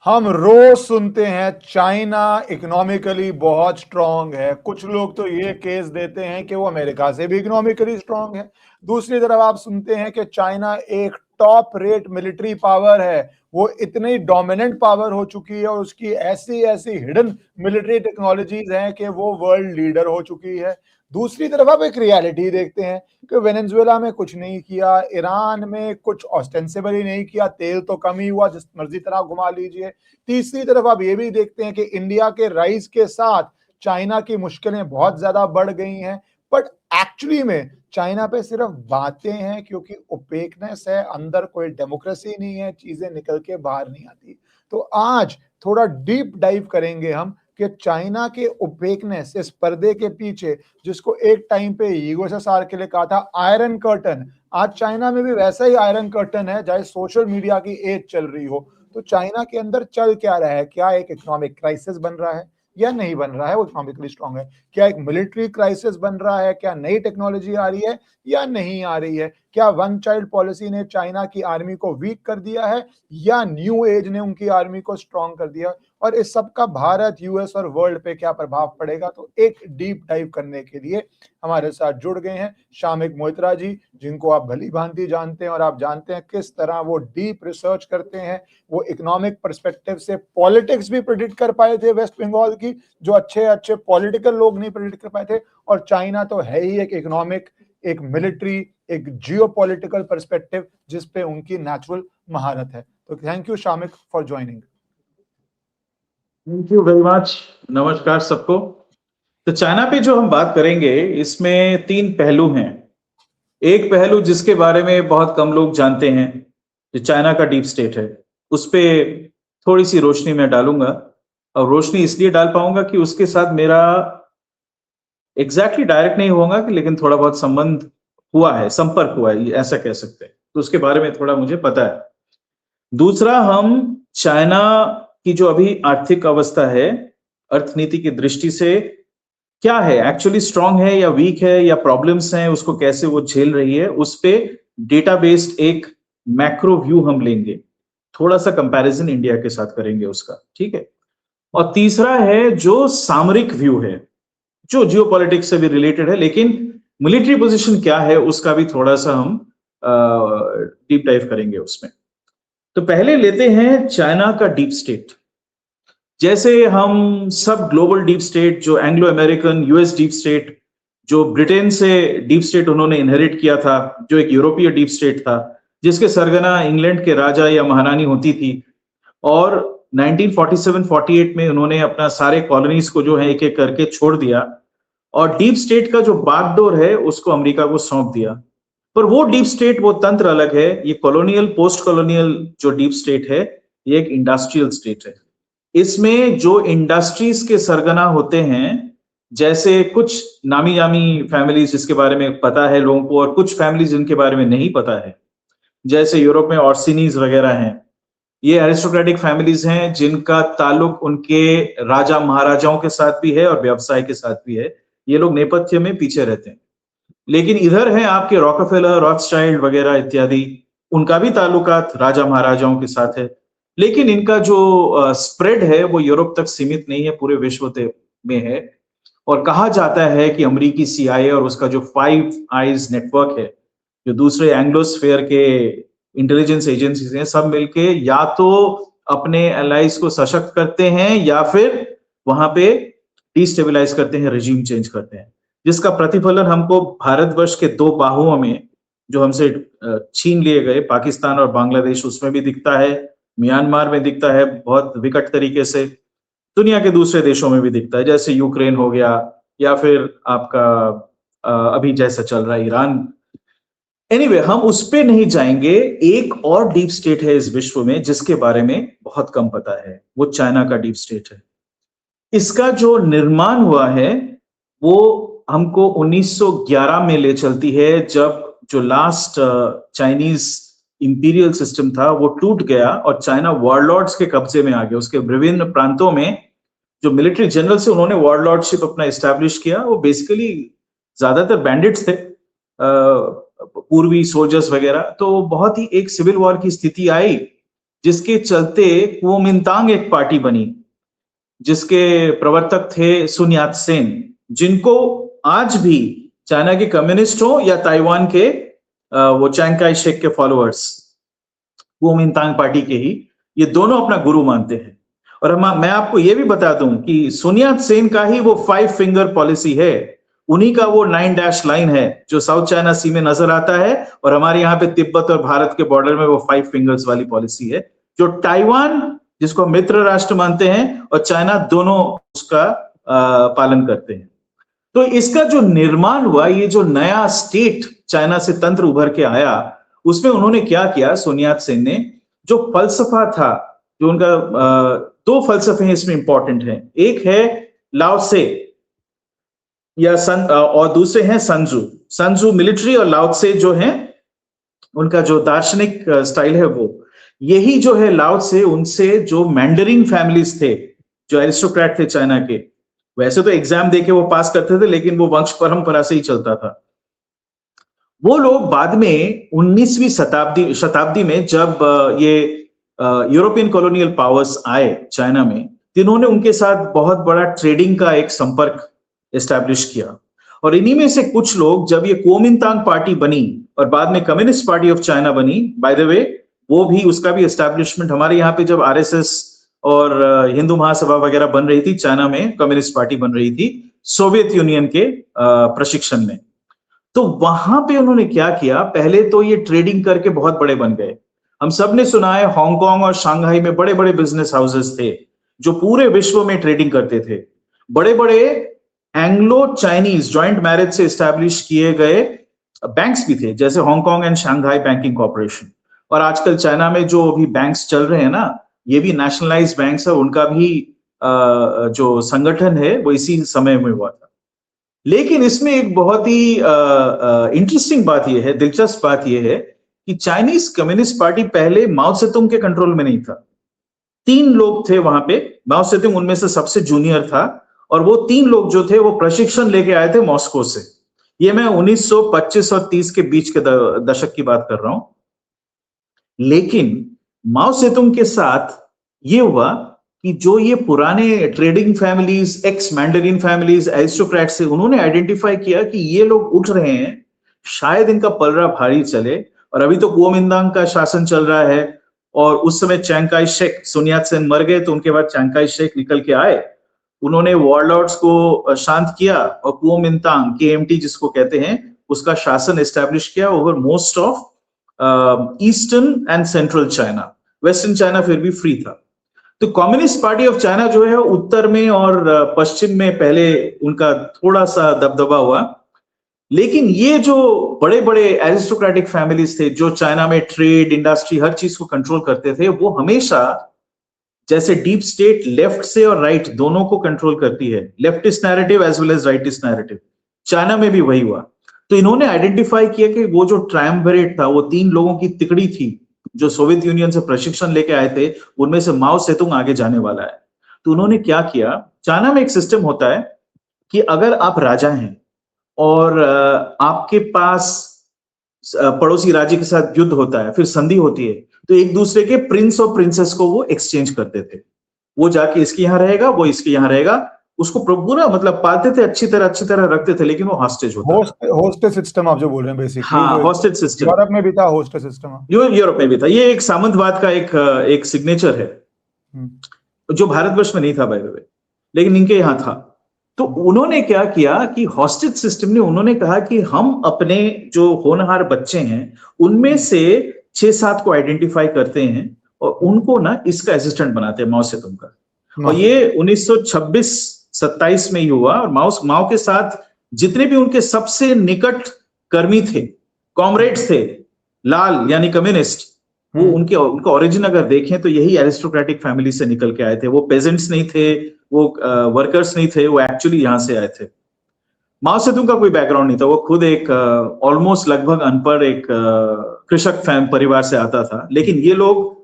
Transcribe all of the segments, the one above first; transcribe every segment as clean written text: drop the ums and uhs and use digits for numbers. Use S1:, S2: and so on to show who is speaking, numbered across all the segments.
S1: हम रोज सुनते हैं चाइना इकोनॉमिकली बहुत स्ट्रांग है। कुछ लोग तो ये केस देते हैं कि वो अमेरिका से भी इकोनॉमिकली स्ट्रांग है। दूसरी तरफ आप सुनते हैं कि चाइना एक टॉप रेट मिलिट्री पावर है, वो इतनी डोमिनेंट पावर हो चुकी है और उसकी ऐसी ऐसी हिडन मिलिट्री टेक्नोलॉजीज हैं कि वो वर्ल्ड लीडर हो चुकी है। दूसरी तरफ आप एक रियलिटी देखते हैं कि वेनेजुएला में कुछ नहीं किया, ईरान में कुछ ऑस्टेंसिबली नहीं किया, तेल तो कम ही हुआ, जिस मर्जी तरह घुमा लीजिए। तीसरी तरफ आप ये भी देखते हैं कि इंडिया के राइस के साथ चाइना की मुश्किलें बहुत ज्यादा बढ़ गई हैं। बट एक्चुअली में चाइना पे सिर्फ बातें हैं, क्योंकि ओपेकनेस है, अंदर कोई डेमोक्रेसी नहीं है, चीजें निकल के बाहर नहीं आती। तो आज थोड़ा डीप डाइव करेंगे हम कि चाइना के ओपेकनेस, इस पर्दे के पीछे, जिसको एक टाइम पे यूएसएसआर के लिए कहा था आयरन कर्टन, आज चाइना में भी वैसा ही आयरन कर्टन है, चाहे सोशल मीडिया की एज चल रही हो। तो चाइना के अंदर चल क्या रहा है? क्या एक इकोनॉमिक क्राइसिस बन रहा है या नहीं बन रहा है? वो इकोनॉमिकली स्ट्रांग है। क्या एक मिलिट्री क्राइसिस बन रहा है? क्या नई टेक्नोलॉजी आ रही है या नहीं आ रही है? क्या वन चाइल्ड पॉलिसी ने चाइना की आर्मी को वीक कर दिया है या न्यू एज ने उनकी आर्मी को स्ट्रांग कर दिया? और इस सब का भारत, यूएस और वर्ल्ड पे क्या प्रभाव पड़ेगा? तो एक डीप डाइव करने के लिए हमारे साथ जुड़ गए हैं शामिक मोइत्रा जी, जिनको आप भली भांति जानते हैं और आप जानते हैं किस तरह वो डीप रिसर्च करते हैं। वो इकोनॉमिक पर्सपेक्टिव से पॉलिटिक्स भी प्रेडिक्ट कर पाए थे वेस्ट बंगाल की, जो अच्छे अच्छे पॉलिटिकल लोग नहीं प्रेडिक्ट कर पाए थे। और चाइना तो है ही एक इकोनॉमिक, एक मिलिट्री, एक जियोपॉलिटिकल पर्सपेक्टिव जिस पे उनकी नेचुरल महारत है। तो thank you Shamik for joining.
S2: Thank you very much. नमस्कार सबको। तो चाइना पे जो हम बात करेंगे इसमें तीन पहलू हैं। एक पहलू जिसके बारे में बहुत कम लोग जानते हैं, जो चाइना का डीप स्टेट है, उस पे थोड़ी सी रोशनी मैं डालूंगा। और रोशनी इसलिए डाल पाऊंगा कि उसके साथ मेरा एग्जैक्टली डायरेक्ट नहीं होगा कि, लेकिन थोड़ा बहुत संबंध हुआ है, संपर्क हुआ है, ऐसा कह सकते हैं। तो उसके बारे में थोड़ा मुझे पता है। दूसरा, हम चाइना की जो अभी आर्थिक अवस्था है, अर्थनीति की दृष्टि से क्या है, एक्चुअली स्ट्रांग है या वीक है, या प्रॉब्लम्स हैं, उसको कैसे वो झेल रही है, उस पे डेटा बेस्ड एक मैक्रो व्यू हम लेंगे। थोड़ा सा कंपैरिजन इंडिया के साथ करेंगे उसका, ठीक है। और तीसरा है जो सामरिक व्यू है, जो जियोपॉलिटिक्स से भी रिलेटेड है, लेकिन मिलिट्री पोजीशन क्या है उसका भी थोड़ा सा हम डीप डाइव करेंगे उसमें। तो पहले लेते हैं चाइना का डीप स्टेट। जैसे हम सब ग्लोबल डीप स्टेट, जो Anglo American US deep state, जो ब्रिटेन से डीप स्टेट उन्होंने इनहेरिट किया था, जो एक यूरोपीय डीप स्टेट था, जिसके सरगना इंग्लैंड के राजा या महारानी होती थी, और 1947-48 में उन्होंने अपना सारे कॉलोनीज को जो है एक एक करके छोड़ दिया, और डीप स्टेट का जो बागडोर है उसको अमेरिका को सौंप दिया। पर वो डीप स्टेट, वो तंत्र अलग है। ये कॉलोनियल, पोस्ट कॉलोनियल जो डीप स्टेट है, ये एक इंडस्ट्रियल स्टेट है। इसमें जो इंडस्ट्रीज के सरगना होते हैं, जैसे कुछ नामी जामी फैमिलीज जिसके बारे में पता है लोगों को, और कुछ फैमिलीज जिनके बारे में नहीं पता है, जैसे यूरोप में ऑर्सिनीज वगैरह हैं। ये एरिस्टोक्रेटिक फैमिलीज हैं जिनका ताल्लुक उनके राजा महाराजाओं के साथ भी है और व्यवसाय के साथ भी है। ये लोग नेपथ्य में पीछे रहते हैं। लेकिन इधर है आपके रॉकफेलर, रॉथस्चाइल्ड वगैरह इत्यादि, उनका भी ताल्लुकात राजा महाराजाओं के साथ है। लेकिन इनका जो स्प्रेड है वो यूरोप तक सीमित नहीं है, पूरे विश्व में है। और कहा जाता है कि अमेरिकी सीआईए और उसका जो फाइव आईज नेटवर्क है, जो दूसरे एंग्लोस्फेयर के इंटेलिजेंस एजेंसीज हैं, सब मिलके या तो अपने एलाइज को सशक्त करते हैं या फिर वहां पे डिस्टेबलाइज करते हैं, रिजीम चेंज करते हैं, जिसका प्रतिफलन हमको भारतवर्ष के दो बाहुओं में, जो हमसे छीन लिए गए, पाकिस्तान और बांग्लादेश, उसमें भी दिखता है, म्यांमार में दिखता है बहुत विकट तरीके से, दुनिया के दूसरे देशों में भी दिखता है, जैसे यूक्रेन हो गया, या फिर आपका अभी जैसा चल रहा है ईरान। एनीवे, हम उस पे नहीं जाएंगे। एक और डीप स्टेट है इस विश्व में जिसके बारे में बहुत कम पता है, वो चाइना का डीप स्टेट है। इसका जो निर्माण हुआ है वो हमको 1911 में ले चलती है, जब जो लास्ट चाइनीज इंपीरियल सिस्टम था वो टूट गया और चाइना वॉरलॉर्ड्स के कब्जे में आ गया। उसके विभिन्न प्रांतों में जो मिलिट्री जनरल से उन्होंने वॉरलॉर्डशिप अपना एस्टैब्लिश किया, वो बेसिकली ज्यादातर बैंडिट्स थे, पूर्वी सोल्जर्स वगैरह। तो बहुत ही एक सिविल वॉर की स्थिति आई, जिसके चलते कुओमिंतांग एक पार्टी बनी, जिसके प्रवर्तक थे सुन यात सेन, जिनको आज भी चाइना के कम्युनिस्ट हो या ताइवान के वो चियांग काई शेक के फॉलोअर्स कुओमिंतांग पार्टी के ही, ये दोनों अपना गुरु मानते हैं। और मैं आपको ये भी बता दूं कि सुन यात सेन का ही वो 5 फिंगर पॉलिसी है, उन्हीं का वो 9 डैश लाइन है जो साउथ चाइना सी में नजर आता है, और हमारे यहाँ पे तिब्बत और भारत के बॉर्डर में वो 5 फिंगर्स वाली पॉलिसी है, जो ताइवान जिसको मित्र राष्ट्र मानते हैं और चाइना दोनों उसका पालन करते हैं। तो इसका जो निर्माण हुआ, ये जो नया स्टेट चाइना से तंत्र उभर के आया, उसमें उन्होंने क्या किया, सुन यात सेन ने जो फलसफा था, जो उनका 2 फलसफे हैं इसमें इंपॉर्टेंट हैं, एक है लाओ से या और दूसरे हैं संजू मिलिट्री, और लाओ से जो है उनका जो दार्शनिक स्टाइल है, वो यही जो है लाओ से, उनसे जो मैंडरिन फैमिलीज थे, जो एरिस्टोक्रेट थे चाइना के, वैसे तो एग्जाम देके वो पास करते थे, लेकिन वो वंश परंपरा से ही चलता था। वो लोग बाद में 19वीं शताब्दी में जब ये यूरोपियन कॉलोनियल पावर्स आए चाइना में, इन्होंने उनके साथ बहुत बड़ा ट्रेडिंग का एक संपर्क एस्टैब्लिश किया। और इन्हीं में से कुछ लोग, जब ये कुओमिंतांग पार्टी बनी और बाद में कम्युनिस्ट पार्टी ऑफ चाइना बनी, बाय द वे वो भी, उसका भी एस्टैब्लिशमेंट हमारे यहाँ पे जब आरएसएस और हिंदू महासभा वगैरह बन रही थी, चाइना में कम्युनिस्ट पार्टी बन रही थी सोवियत यूनियन के प्रशिक्षण में। तो वहां पे उन्होंने क्या किया, पहले तो ये ट्रेडिंग करके बहुत बड़े बन गए। हम सब ने सुना है हांगकांग और शंघाई में बड़े बड़े बिजनेस हाउसेस थे जो पूरे विश्व में ट्रेडिंग करते थे। बड़े बड़े एंग्लो चाइनीज जॉइंट मैरिज से एस्टैब्लिश किए गए बैंक्स भी थे, जैसे Hong Kong and Shanghai banking corporation. और आजकल चाइना में जो भी बैंक्स चल रहे हैं ना, ये भी नेशनलाइज बैंक्स है, उनका भी जो संगठन है वो इसी समय में हुआ था। लेकिन इसमें एक बहुत ही इंटरेस्टिंग बात यह है, दिलचस्प बात यह है कि चाइनीज कम्युनिस्ट पार्टी पहले माओ सेतुंग के कंट्रोल में नहीं था। 3 लोग थे वहां पे, माओ सेतुंग उनमें से सबसे जूनियर था, और वो 3 लोग जो थे वो प्रशिक्षण लेके आए थे मॉस्को से। ये मैं 1925 और 30 के बीच के दशक की बात कर रहा हूं। लेकिन माओ सेतुंग के साथ ये हुआ कि जो ये पुराने trading families, x Mandarin families, aristocrat से, उन्होंने आइडेंटिफाई किया कि ये लोग उठ रहे हैं, शायद इनका पलड़ा भारी चले। और अभी तो कुओमिंतांग का शासन चल रहा है, और उस समय चियांग काई शेक, सुन यात सेन मर गए तो उनके बाद चियांग काई शेक निकल के आए, उन्होंने वॉरलॉर्ड्स को शांत किया और कुओमिंतांग, केएमटी जिसको कहते हैं, उसका शासन एस्टैब्लिश किया over most of eastern and central China. Western China फिर भी फ्री था। तो कम्युनिस्ट पार्टी ऑफ चाइना जो है उत्तर में और पश्चिम में पहले उनका थोड़ा सा दबदबा हुआ, लेकिन ये जो बड़े बड़े एरिस्टोक्रेटिक फैमिलीज थे जो चाइना में ट्रेड, इंडस्ट्री, हर चीज को कंट्रोल करते थे, वो हमेशा, जैसे डीप स्टेट लेफ्ट से और राइट दोनों को कंट्रोल करती है, leftist narrative as well as rightist narrative, China में भी वही हुआ। तो इन्होंने आइडेंटिफाई किया कि वो जो ट्रायम्विरेट था, वो 3 लोगों की तिकड़ी थी जो सोवियत यूनियन से प्रशिक्षण लेके आए थे, उनमें से माओ सेतुंग आगे जाने वाला है। तो उन्होंने क्या किया, चाइना में एक सिस्टम होता है कि अगर आप राजा हैं और आपके पास पड़ोसी राज्य के साथ युद्ध होता है, फिर संधि होती है, तो एक दूसरे के प्रिंस और प्रिंसेस को वो एक्सचेंज करते थे। वो जाके इसके यहाँ रहेगा, वो इसके यहाँ रहेगा, उसको पूरा मतलब पालते थे, अच्छी तरह रखते थे, लेकिन वो हॉस्टेज होता था।
S1: होस्टेज सिस्टम आप जो बोल रहे हैं बेसिकली।
S2: हाँ, हॉस्टेज सिस्टम
S1: यूरोप में भी था, होस्टेज सिस्टम
S2: यूरोप में भी था। ये एक सामंतवाद का एक सिग्नेचर है जो भारतवर्ष में नहीं था बाय द वे, लेकिन इनके यहाँ था। तो उन्होंने क्या किया कि हॉस्टेज सिस्टम ने, उन्होंने कहा कि हम अपने जो होनहार बच्चे हैं उनमें से 6-7 को आइडेंटिफाई करते हैं और उनको ना इसका असिस्टेंट बनाते हैं, माओ सेतुंग का। और ये 1926-27 में ही हुआ। और माओ के साथ जितने भी उनके सबसे निकट कर्मी थे, कॉमरेड्स थे, लाल यानी कम्युनिस्ट, वो उनका ओरिजिन अगर देखें तो यही एरिस्टोक्रेटिक फैमिली से निकल के आए थे। वो पेजेंट्स नहीं थे, वो वर्कर्स नहीं थे, वो एक्चुअली यहां से आए थे। माओ सेतुंग का कोई बैकग्राउंड नहीं था, वो खुद एक ऑलमोस्ट लगभग अनपढ़ एक कृषक परिवार से आता था। लेकिन ये लोग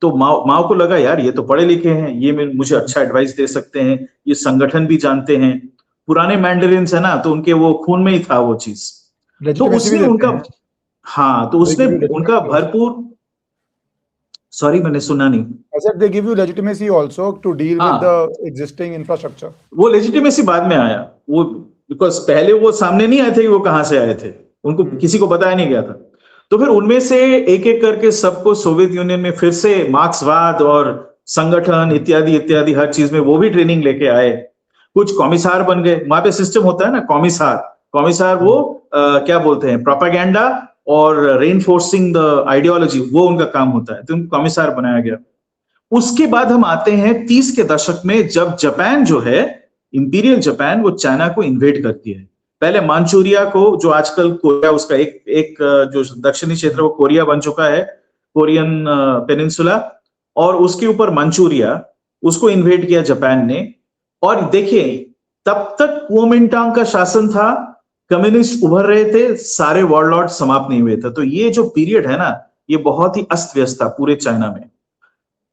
S2: तो माओ को लगा यार ये तो पढ़े लिखे हैं, ये मुझे अच्छा एडवाइस दे सकते हैं, ये संगठन भी जानते हैं, पुराने मैंडरिन्स है ना, तो उनके वो खून में ही था वो चीज। तो उसने उनका, हाँ, तो उसने उनका भरपूर सॉरी, मैंने सुना नहीं।
S1: I said they give you legitimacy also to deal with the existing infrastructure.
S2: वो लेजिटिमेसी बाद में आया, वो बिकॉज पहले वो सामने नहीं आए थे कि वो कहां से आए थे, उनको किसी को बताया नहीं गया था। तो फिर उनमें से एक एक करके सबको सोवियत यूनियन में फिर से मार्क्सवाद और संगठन इत्यादि इत्यादि हर चीज में वो भी ट्रेनिंग लेके आए। कुछ कॉमिसार बन गए, वहां पे सिस्टम होता है ना कॉमिसार वो क्या बोलते हैं, प्रोपागेंडा और रेनफोर्सिंग द आइडियोलॉजी, वो उनका काम होता है, तो उनको कॉमिसार बनाया गया। उसके बाद हम आते हैं 30 के दशक में, जब जापान जो है, इंपीरियल जापान, वो चाइना को इन्वेड करती है। पहले मानचूरिया को, जो आजकल कोरिया, उसका एक जो दक्षिणी क्षेत्र वो कोरिया बन चुका है, कोरियन पेनिनसुला, और उसके ऊपर मंचूरिया, उसको इन्वेड किया जापान ने। और देखिए, तब तक कुओमिंटांग का शासन था, कम्युनिस्ट उभर रहे थे, सारे वॉरलॉर्ड समाप्त नहीं हुए थे। तो ये जो पीरियड है ना, ये बहुत ही अस्त व्यस्त था पूरे चाइना में।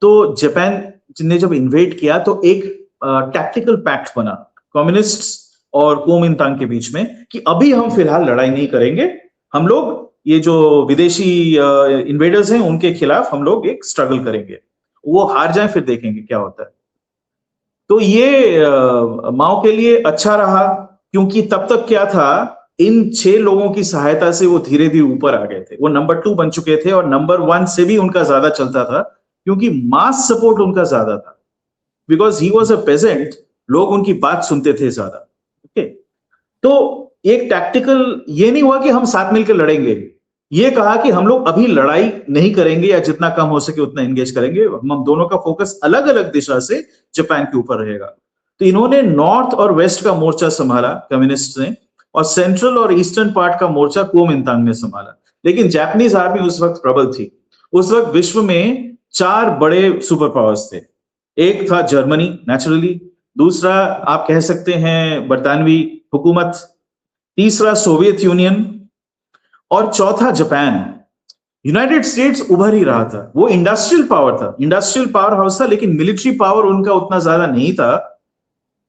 S2: तो जापान ने जब इन्वेड किया तो एक टैक्टिकल पैक्ट बना कम्युनिस्ट्स और कुओमिंटांग के बीच में कि अभी हम फिलहाल लड़ाई नहीं करेंगे, हम लोग ये जो विदेशी इन्वेडर्स हैं उनके खिलाफ हम लोग एक स्ट्रगल करेंगे, वो हार जाए फिर देखेंगे क्या होता है। तो ये माओ के लिए अच्छा रहा, क्योंकि तब तक क्या था, इन 6 लोगों की सहायता से वो धीरे धीरे ऊपर आ गए थे, वो नंबर 2 बन चुके थे, और नंबर 1 से भी उनका ज्यादा चलता था, क्योंकि मास सपोर्ट उनका ज्यादा था, because he was a peasant, लोग उनकी बात सुनते थे ज्यादा। ओके, तो एक टैक्टिकल, ये नहीं हुआ कि हम साथ मिलकर लड़ेंगे, ये कहा कि हम लोग अभी लड़ाई नहीं करेंगे, या जितना कम हो सके उतना एंगेज करेंगे, हम दोनों का फोकस अलग अलग दिशा से जापान के ऊपर रहेगा। तो इन्होंने नॉर्थ और वेस्ट का मोर्चा संभाला कम्युनिस्ट ने, और सेंट्रल और ईस्टर्न पार्ट का मोर्चा कुओमिंटांग ने संभाला। लेकिन जापानीज आर्मी उस वक्त प्रबल थी। उस वक्त विश्व में 4 बड़े सुपर पावर्स थे। एक था जर्मनी नेचुरली, दूसरा आप कह सकते हैं बरतानवी हुकूमत, तीसरा सोवियत यूनियन, और चौथा जापान। यूनाइटेड स्टेट्स उभर ही रहा था, वो इंडस्ट्रियल पावर था, इंडस्ट्रियल पावर हाउस था, लेकिन मिलिट्री पावर उनका उतना ज्यादा नहीं था।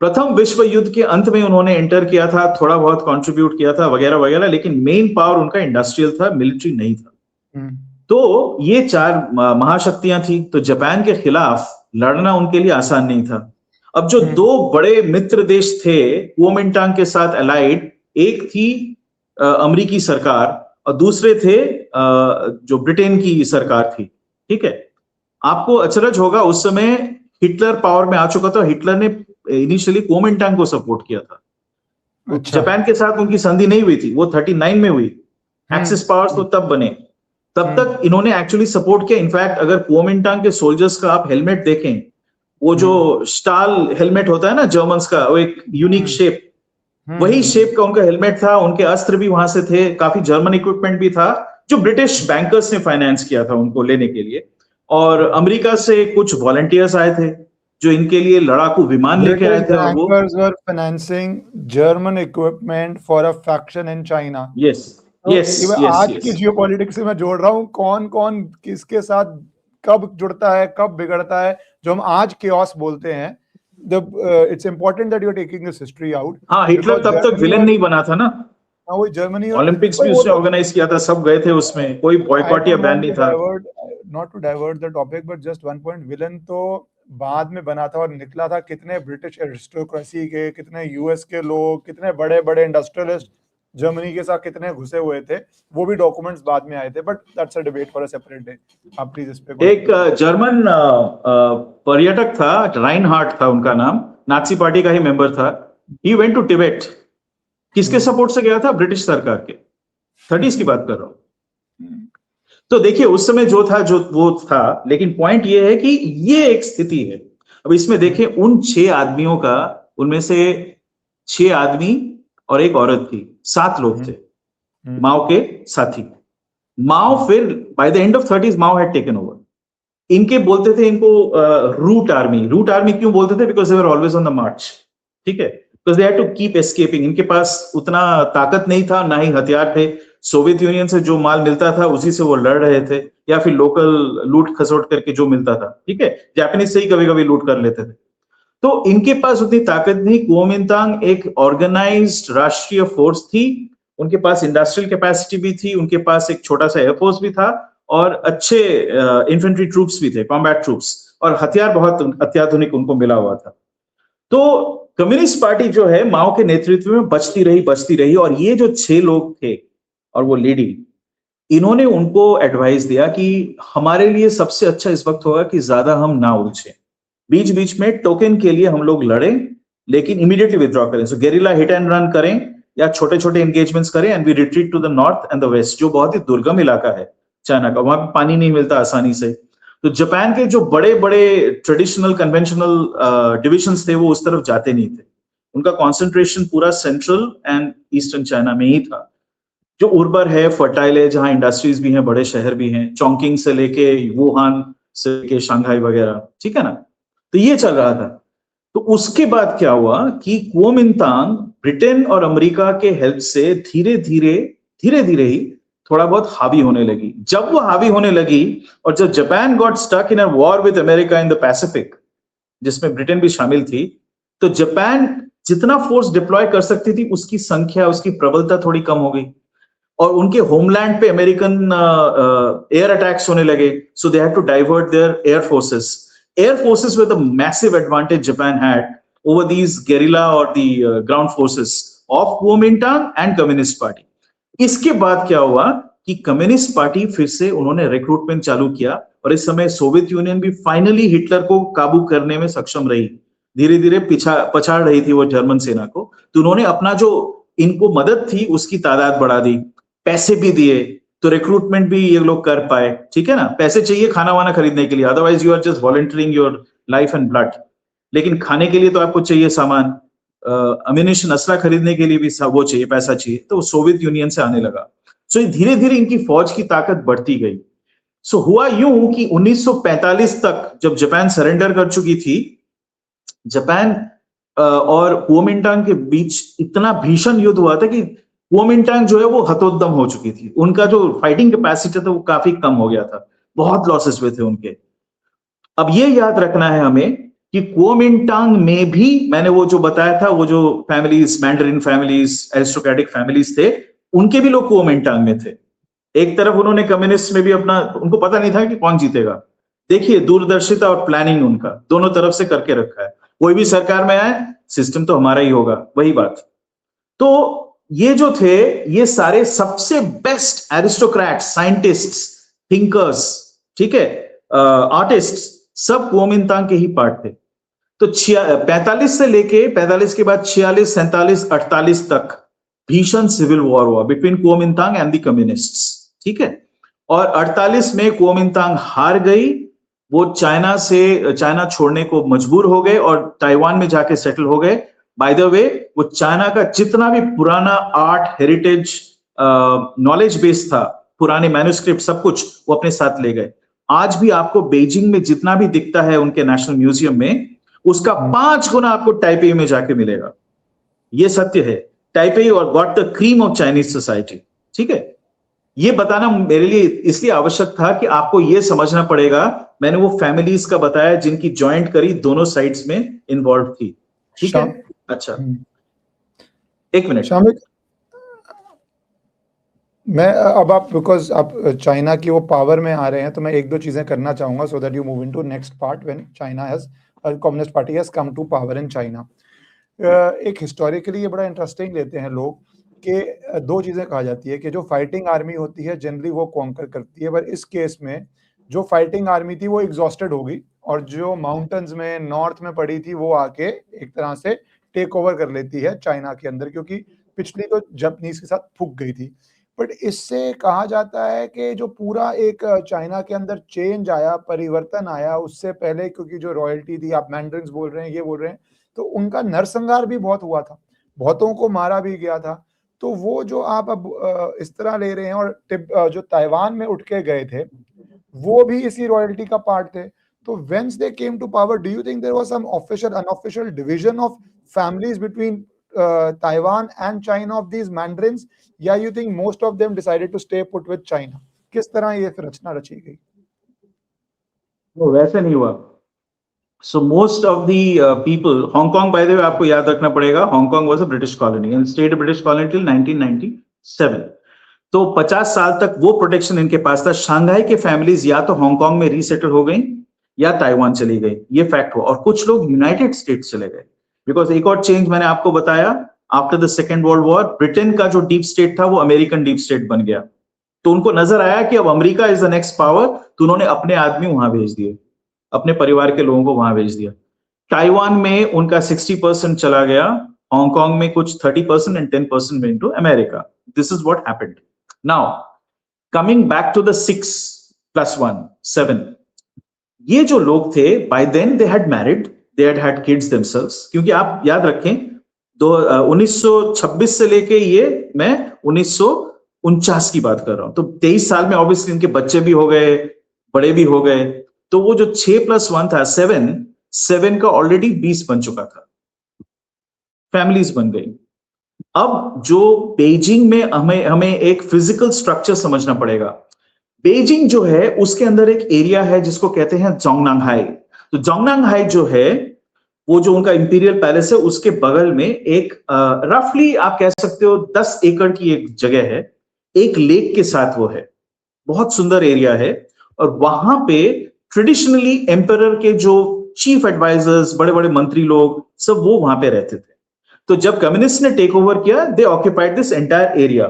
S2: प्रथम विश्व युद्ध के अंत में उन्होंने एंटर किया था, थोड़ा बहुत कंट्रीब्यूट किया था वगैरह वगैरह, लेकिन मेन पावर उनका इंडस्ट्रियल था, मिलिट्री नहीं था। तो ये 4 महाशक्तियां थी, तो जापान के खिलाफ लड़ना उनके लिए आसान नहीं था। अब जो 2 बड़े मित्र देश थे कुओमिंटांग के साथ अलाइड, एक थी अमेरिकी सरकार और दूसरे थे जो ब्रिटेन की सरकार थी। ठीक है, आपको अचरज होगा, उस समय हिटलर पावर में आ चुका था, हिटलर ने इनिशियली कुओमिंटांग को सपोर्ट किया था। अच्छा। जापान के साथ उनकी संधि नहीं हुई थी, वो 39 में हुई, एक्सिस पावर्स तो तब बने, तब तक इन्होंने एक्चुअली सपोर्ट किया। इनफैक्ट अगर कुओमिंटांग के सोल्जर्स का आप हेलमेट देखें, वो जो स्टाल हेलमेट होता है ना जर्मन्स का, वो एक यूनिक शेप, वही शेप का उनका हेलमेट था। उनके अस्त्र भी वहां से थे, काफी जर्मन इक्विपमेंट भी था, जो ब्रिटिश बैंकर्स ने फाइनेंस किया था उनको लेने के लिए। और अमेरिका से कुछ वॉलंटियर्स आए थे जो इनके लिए लड़ाकू विमान लेके आए थे, और वो
S1: were financing German equipment for a faction in China.
S2: Yes yes,
S1: आज की जियोपॉलिटिक्स से मैं जोड़ रहा हूँ, कौन कौन किसके साथ कब जुड़ता है, कब बिगड़ता है, जो हम आज केओस बोलते हैं। It's important that you're taking this history out.
S2: हाँ, हिटलर तब तक विलेन नहीं बना था ना,
S1: वो जर्मनी
S2: ओलंपिक्स भी उसने ऑर्गेनाइज किया था, सब गए थे उसमें, कोई बॉयकॉट या बैन नहीं था।
S1: Not to divert the topic, but just one point, villain तो बाद में बना था और निकला था कितने ब्रिटिश एरिस्टोक्रेसी के, कितने यूएस के लोग, कितने बड़े बड़े इंडस्ट्रियलिस्ट जर्मनी के साथ कितने घुसे हुए थे, वो भी डॉक्यूमेंट्स बाद में आए थे, but that's a debate for a separate day. आप प्लीज इस पे।
S2: एक जर्मन पर्यटक था, राइनहार्ट था उनका नाम, नाजी पार्टी का ही मेंबर था। ही वेंट टू टिबेट, किसके सपोर्ट से गया था? ब्रिटिश सरकार के, 30s की बात कर रहा हूं। तो देखिए उस समय जो था, जो वो था, लेकिन पॉइंट ये है कि ये एक स्थिति है। अब इसमें देखें, उन 6 आदमियों का, उनमें से 6 आदमी और एक औरत थी, 7 लोग थे माओ के साथी। माओ फिर by the end of 30s Mao had taken over. इनके बोलते थे इनको रूट आर्मी। रूट आर्मी क्यों बोलते थे? Because they were always on the march. ठीक है, because they had to keep escaping. इनके पास उतना ताकत नहीं था, ना ही हथियार थे। सोवियत यूनियन से जो माल मिलता था उसी से वो लड़ रहे थे, या फिर लोकल लूट खसोट करके जो मिलता था। ठीक है, जापानीज से ही कभी कभी लूट कर लेते थे। तो इनके पास उतनी ताकत नहीं। कुओमिंटांग एक ऑर्गेनाइज्ड राष्ट्रीय फोर्स थी, उनके पास इंडस्ट्रियल कैपेसिटी भी थी, उनके पास एक छोटा सा एयरफोर्स भी था, और अच्छे इन्फेंट्री ट्रूप्स भी थे, कॉम्बैट ट्रूप्स, और हथियार बहुत अत्याधुनिक उनको मिला हुआ था। तो कम्युनिस्ट पार्टी जो है माओ के नेतृत्व में बचती रही, और ये जो 6 लोग थे और वो लेडी, इन्होंने उनको एडवाइस दिया कि हमारे लिए सबसे अच्छा इस वक्त होगा कि ज्यादा हम ना उलझे, बीच बीच में टोकन के लिए हम लोग लड़ें लेकिन इमीडिएटली विथड्रॉ करें, so guerrilla hit and run करें या छोटे छोटे एंगेजमेंट्स करें, and we retreat to the north and the west, जो बहुत ही दुर्गम इलाका है चाइना का, वहां पे पानी नहीं मिलता आसानी से। तो जापान के जो बड़े बड़े ट्रेडिशनल कन्वेंशनल डिविजन्स थे वो उस तरफ जाते नहीं थे, उनका कॉन्सेंट्रेशन पूरा सेंट्रल एंड ईस्टर्न चाइना में ही था, जो उर्वर है, फर्टाइल है, जहां इंडस्ट्रीज भी हैं, बड़े शहर भी हैं, चोंकिंग से लेके वुहान से लेके शंघाई वगैरह, ठीक है ना। तो ये चल रहा था। तो उसके बाद क्या हुआ कि कुओमिंतांग ब्रिटेन और अमेरिका के हेल्प से धीरे धीरे ही थोड़ा बहुत हावी होने लगी। जब वो हावी होने लगी और जब Japan got stuck in a war with America in the Pacific, जिसमें ब्रिटेन भी शामिल थी, तो जापान जितना फोर्स डिप्लॉय कर सकती थी उसकी संख्या, उसकी प्रबलता थोड़ी कम हो गई, और उनके होमलैंड पे अमेरिकन एयर अटैक्स होने लगे, so they had to divert their air forces with a massive advantage Japan had over these guerrilla or the ground forces of Kuomintang and Communist Party. इसके बाद क्या हुआ कि कम्युनिस्ट पार्टी फिर से उन्होंने रिक्रूटमेंट चालू किया, और इस समय सोवियत यूनियन भी फाइनली हिटलर को काबू करने में सक्षम रही, धीरे धीरे पछाड़ रही थी वो जर्मन सेना को। तो उन्होंने अपना जो इनको मदद थी उसकी तादाद बढ़ा दी, पैसे भी दिए, तो रिक्रूटमेंट भी ये लोग कर पाए, ठीक है ना। पैसे चाहिए खाना वाना खरीदने के लिए, otherwise you are just volunteering your life and blood, लेकिन खाने के लिए तो आपको चाहिए सामान, अम्यूनिशन, असला खरीदने के लिए भी वो चाहिए, पैसा चाहिए, तो सोवियत यूनियन से आने लगा। सो धीरे धीरे इनकी फौज की ताकत बढ़ती गई। सो हुआ यूं कि 1945 तक जब जापान सरेंडर कर चुकी थी, जापान और कुओमिंटांग के बीच इतना भीषण युद्ध हुआ था कि कुओमिंटांग जो है वो हतोद्यम हो चुकी थी, उनका जो फाइटिंग कैपेसिटी था वो काफी कम हो गया था, बहुत लॉसेस हुए थे उनके। अब ये याद रखना है हमें कि कुओमिंटांग में भी मैंने वो जो बताया था, वो जो families, Mandarin families, aristocratic families थे, उनके भी लोग कुओमिंटांग में थे। एक तरफ उन्होंने कम्युनिस्ट में भी अपना, उनको पता नहीं था कि कौन जीतेगा। देखिए दूरदर्शिता और प्लानिंग उनका दोनों तरफ से करके रखा है, कोई भी सरकार में आए सिस्टम तो हमारा ही होगा, वही बात। तो ये जो थे ये सारे सबसे बेस्ट एरिस्टोक्रेट्स, साइंटिस्ट्स, थिंकर्स, ठीक है, आर्टिस्ट्स, सब कुओमिंतांग के ही पार्ट थे। तो 45 से लेके 45 के बाद 46, 47, 48 तक भीषण सिविल वॉर हुआ between Kuomintang and the communists, ठीक है। और 48 में कुओमिंतांग हार गई, वो चाइना छोड़ने को मजबूर हो गए और ताइवान में जाके सेटल हो गए। बाय द वे, वो चाइना का जितना भी पुराना आर्ट, हेरिटेज, नॉलेज बेस था, पुराने मैन्युस्क्रिप्ट, सब कुछ वो अपने साथ ले गए। आज भी आपको बीजिंग में जितना भी दिखता है उनके नेशनल म्यूजियम में, उसका 5 गुना आपको टाइपेई में जाके मिलेगा। ये सत्य है। टाइपेई और got the cream of Chinese society, ठीक है। ये बताना मेरे लिए इसलिए आवश्यक था कि आपको ये समझना पड़ेगा। मैंने वो फैमिलीज का बताया जिनकी ज्वाइंट करी दोनों साइड्स में इन्वॉल्व थी, ठीक है। अच्छा, एक मिनट
S1: शामिक, मैं अब आप, बिकॉज आप चाइना की वो पावर में आ रहे हैं, तो मैं एक दो चीजें करना चाहूंगा so that you move into next part when China has, communist party has come to power in China. एक हिस्टोरिकली ये बड़ा इंटरेस्टिंग लेते हैं लोग कि दो चीजें कहा जाती है कि जो फाइटिंग आर्मी होती है जनरली वो कॉन्कर करती है, पर इस केस में जो फाइटिंग आर्मी थी वो एग्जॉस्टेड हो गई, और जो माउंटेन्स में नॉर्थ में पड़ी थी वो आके एक तरह से टेक ओवर कर लेती है चाइना के अंदर, क्योंकि पिछली तो जापानीज के साथ फूक गई थी। बट इससे कहा जाता है कि जो पूरा एक चाइना के अंदर चेंज आया, परिवर्तन आया, उससे पहले क्योंकि जो रॉयल्टी थी, आप मैंड्रिन्स बोल रहे हैं, ये बोल रहे हैं, तो उनका नरसंहार भी बहुत हुआ था, बहुतों को मारा भी गया था। तो वो जो आप अब इस तरह ले रहे हैं, और जो ताइवान में उठ के गए थे वो भी इसी रॉयल्टी का पार्ट थे। तो whence they came to power, do you think there was some official unofficial division of families between Taiwan and China of these mandarins, या you think most of them decided to stay put with China? किस तरह ये फिर रचना रची गई?
S2: वो वैसे नहीं हुआ। So most of the people, Hong Kong, by the way, आपको याद रखना पड़ेगा, Hong Kong was a British colony and stayed a British colony till 1997. तो 50 साल तक वो प्रोटेक्शन इनके पास था। शंघाई के फैमिलीज या तो हांगकांग में रीसेटल हो गई या ताइवान चली गई, ये फैक्ट हुआ। और कुछ लोग यूनाइटेड स्टेट्स चले गए, बिकॉज एक और चेंज मैंने आपको बताया, after the second world war Britain का जो डीप स्टेट था वो अमेरिकन डीप स्टेट बन गया। तो उनको नजर आया कि अब America is the next power, तो उन्होंने अपने आदमी वहां भेज दिए, अपने परिवार के लोगों को वहां भेज दिया। ताइवान में उनका 60% चला गया, हांगकांग में कुछ 30% and 10% went to America. This is what happened. Now, coming back to the 6 + 1, 7. ये जो लोग थे, by then they had married, they had had kids themselves. क्योंकि आप याद रखें, 1926 से लेके ये मैं 1949 की बात कर रहा हूं, तो 23 साल में ऑब्वियसली इनके बच्चे भी हो गए, बड़े भी हो गए। तो वो जो 6 + 1 था, 7 का ऑलरेडी 20 बन चुका था, फैमिलीज बन गई। अब जो बेजिंग में हमें एक फिजिकल स्ट्रक्चर समझना पड़ेगा। बेजिंग जो है उसके अंदर एक एरिया है जिसको कहते हैं जोंगनांगहाई। तो जोंगनांगहाई जो है वो जो उनका इंपीरियल पैलेस है, उसके बगल में एक रफली आप कह सकते हो 10 एकड़ की एक जगह है, एक लेक के साथ वो है, बहुत सुंदर एरिया है। और वहां पे ट्रेडिशनली एम्परर के जो चीफ एडवाइजर्स, बड़े बड़े मंत्री लोग, सब वो वहां पे रहते थे। तो जब कम्युनिस्ट ने टेक ओवर किया, दे ऑक्यूपाइड दिस एंटायर एरिया।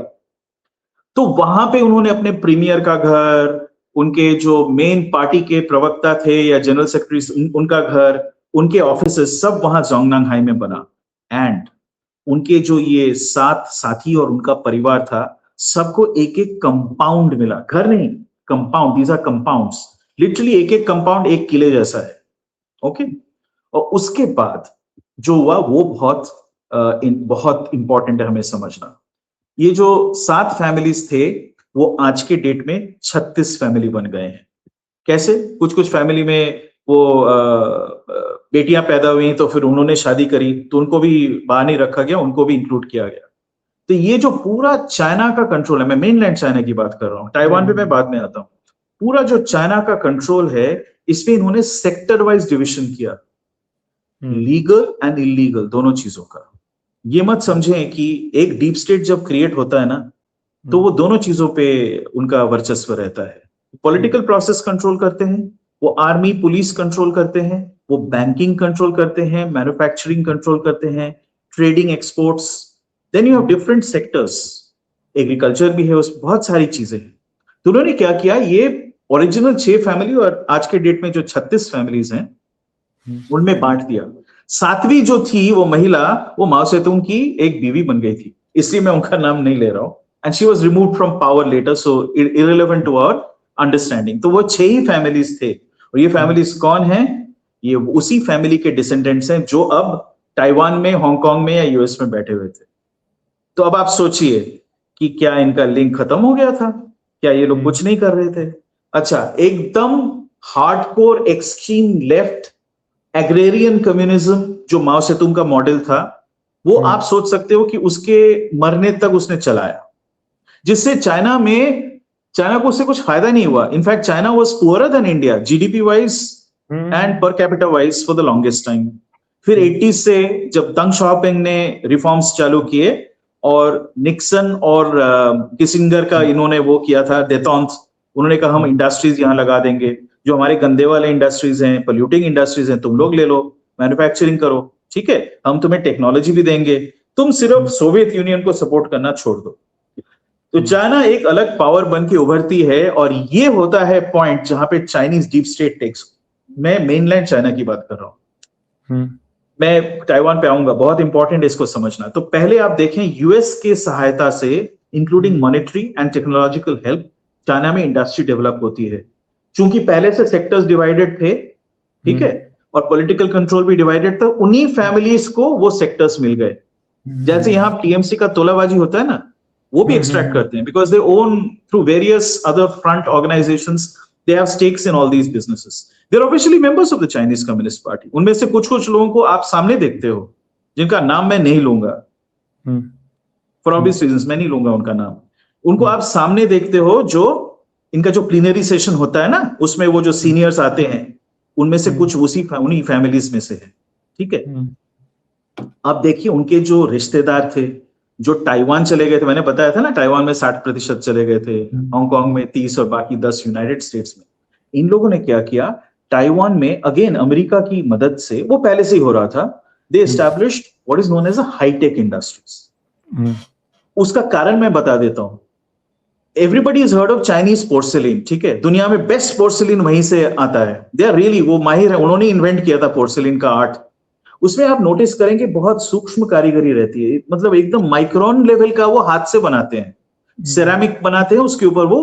S2: तो वहां पे उन्होंने अपने प्रीमियर का घर, उनके जो मेन पार्टी के प्रवक्ता थे या जनरल सेक्रेटरी, उनका घर, उनके ऑफिसेस सब वहां जोंगनांगहाई में बना। एंड उनके जो ये 7 साथी और उनका परिवार था, सबको एक एक कंपाउंड मिला, घर नहीं, compound. These are compounds, literally एक एक कंपाउंड एक किले जैसा है। ओके। और उसके बाद जो हुआ वो बहुत इंपॉर्टेंट है हमें समझना। ये जो 7 फैमिलीज थे वो आज के डेट में 36 फैमिली बन गए हैं। कैसे? कुछ फैमिली में वो बेटियां पैदा हुई तो फिर उन्होंने शादी करी, तो उनको भी बाहर नहीं रखा गया, उनको भी इंक्लूड किया गया। तो ये जो पूरा चाइना का कंट्रोल है, मैं मेनलैंड चाइना की बात कर रहा हूं, ताइवान पे मैं बाद में आता हूं। पूरा जो चाइना का कंट्रोल है, इसमें इन्होंने सेक्टर वाइज डिविजन किया, लीगल एंड इलीगल दोनों चीजों का। ये मत समझें कि एक डीप स्टेट जब क्रिएट होता है ना, तो वो दोनों चीजों पे उनका वर्चस्व रहता है। पॉलिटिकल प्रोसेस कंट्रोल करते हैं, वो आर्मी पुलिस कंट्रोल करते हैं, वो बैंकिंग कंट्रोल करते हैं, मैन्युफैक्चरिंग कंट्रोल करते हैं, trading, exports. Then you have different sectors, agriculture भी है, उस बहुत सारी चीजें हैं। तो उन्होंने क्या किया, ये ओरिजिनल 6 फैमिली और आज के डेट में जो 36 फैमिलीज हैं उनमें बांट दिया। 7वीं जो थी वो महिला, वो माओ सेतुंग की एक बीवी बन गई थी, इसलिए मैं उनका नाम नहीं ले रहा हूं। And she was removed from power later, so irrelevant to our understanding. तो वो 6 ही फैमिलीज थे। और ये फैमिलीज कौन हैं? ये उसी फैमिली के डिसेंडेंट्स हैं जो अब ताइवान में, हांगकांग में या यूएस में बैठे हुए थे। तो अब आप सोचिए कि क्या इनका लिंक खत्म हो गया था? क्या ये लोग कुछ नहीं कर रहे थे? अच्छा, एकदम hardcore extreme left agrarian communism जो माओ सेतुंग का मॉडल था, वो आप सोच सकते हो कि उसके मरने तक उसने चलाया, जिससे चाइना को उससे कुछ फायदा नहीं हुआ। In fact China was poorer than India GDP wise and per capita wise for the longest time. फिर 80s से जब दंग शाओपिंग ने रिफॉर्म्स चालू किए और निक्सन और किसिंगर का इन्होंने वो किया था देतौंत, उन्होंने कहा हम इंडस्ट्रीज यहां लगा देंगे, जो हमारे गंदे वाले इंडस्ट्रीज हैं, पोल्यूटिंग इंडस्ट्रीज हैं, तुम लोग ले लो, मैन्युफैक्चरिंग करो, ठीक है, हम तुम्हें टेक्नोलॉजी भी देंगे, तुम सिर्फ सोवियत यूनियन को सपोर्ट करना छोड़ दो। तो चाइना एक अलग पावर बन के उभरती है, और ये होता है पॉइंट जहां पे चाइनीज डीप स्टेट टेक्स। मैं मेनलैंड चाइना की बात कर रहा हूं, मैं ताइवान पे आऊंगा, बहुत इंपॉर्टेंट है इसको समझना। तो पहले आप देखें, यूएस के सहायता से, including monetary and technological help, China में इंडस्ट्री डेवलप होती है। चूंकि पहले से सेक्टर्स डिवाइडेड थे, ठीक है, और पॉलिटिकल कंट्रोल भी डिवाइडेड था, उन्हीं फैमिलीज को वो सेक्टर्स मिल गए। जैसे यहाँ टीएमसी का तोलाबाजी होता है ना, वो भी एक्सट्रैक्ट करते हैं, because they own through various other front organisations, they have stakes in all these businesses. They are officially members of the Chinese Communist Party. उनमें से कुछ लोगों को आप सामने देखते हो, जिनका नाम मैं नहीं लूंगा फॉर ऑब्वियस रीजंस, मैं नहीं लूंगा उनका नाम। उनको आप सामने देखते हो, जो इनका जो प्लीनरी सेशन होता है ना, उसमें वो जो सीनियर्स आते हैं, उनमें से कुछ उन्हीं फैमिलीज में से है, ठीक है। अब देखिए, उनके जो रिश्तेदार थे, जो ताइवान चले गए थे, मैंने बताया था ना, ताइवान में 60% चले गए थे, हांगकांग में 30 और बाकी 10 यूनाइटेड स्टेट्स में। इन लोगों ने क्या किया, ताइवान में अगेन अमेरिका की मदद से, वो पहले से ही हो रहा था, they established what is known as a high tech industries. उसका कारण मैं बता देता हूं। Everybody is heard of Chinese porcelain, ठीक है, दुनिया में बेस्ट पोर्सिलिन वहीं से आता है, दे आर रियली, वो माहिर है, उन्होंने इन्वेंट किया था पोर्सिलिन का आर्ट। उसमें आप नोटिस करेंगे बहुत सूक्ष्म कारीगरी रहती है, मतलब एकदम माइक्रोन लेवल का वो हाथ से बनाते हैं, सेरामिक बनाते हैं, उसके ऊपर वो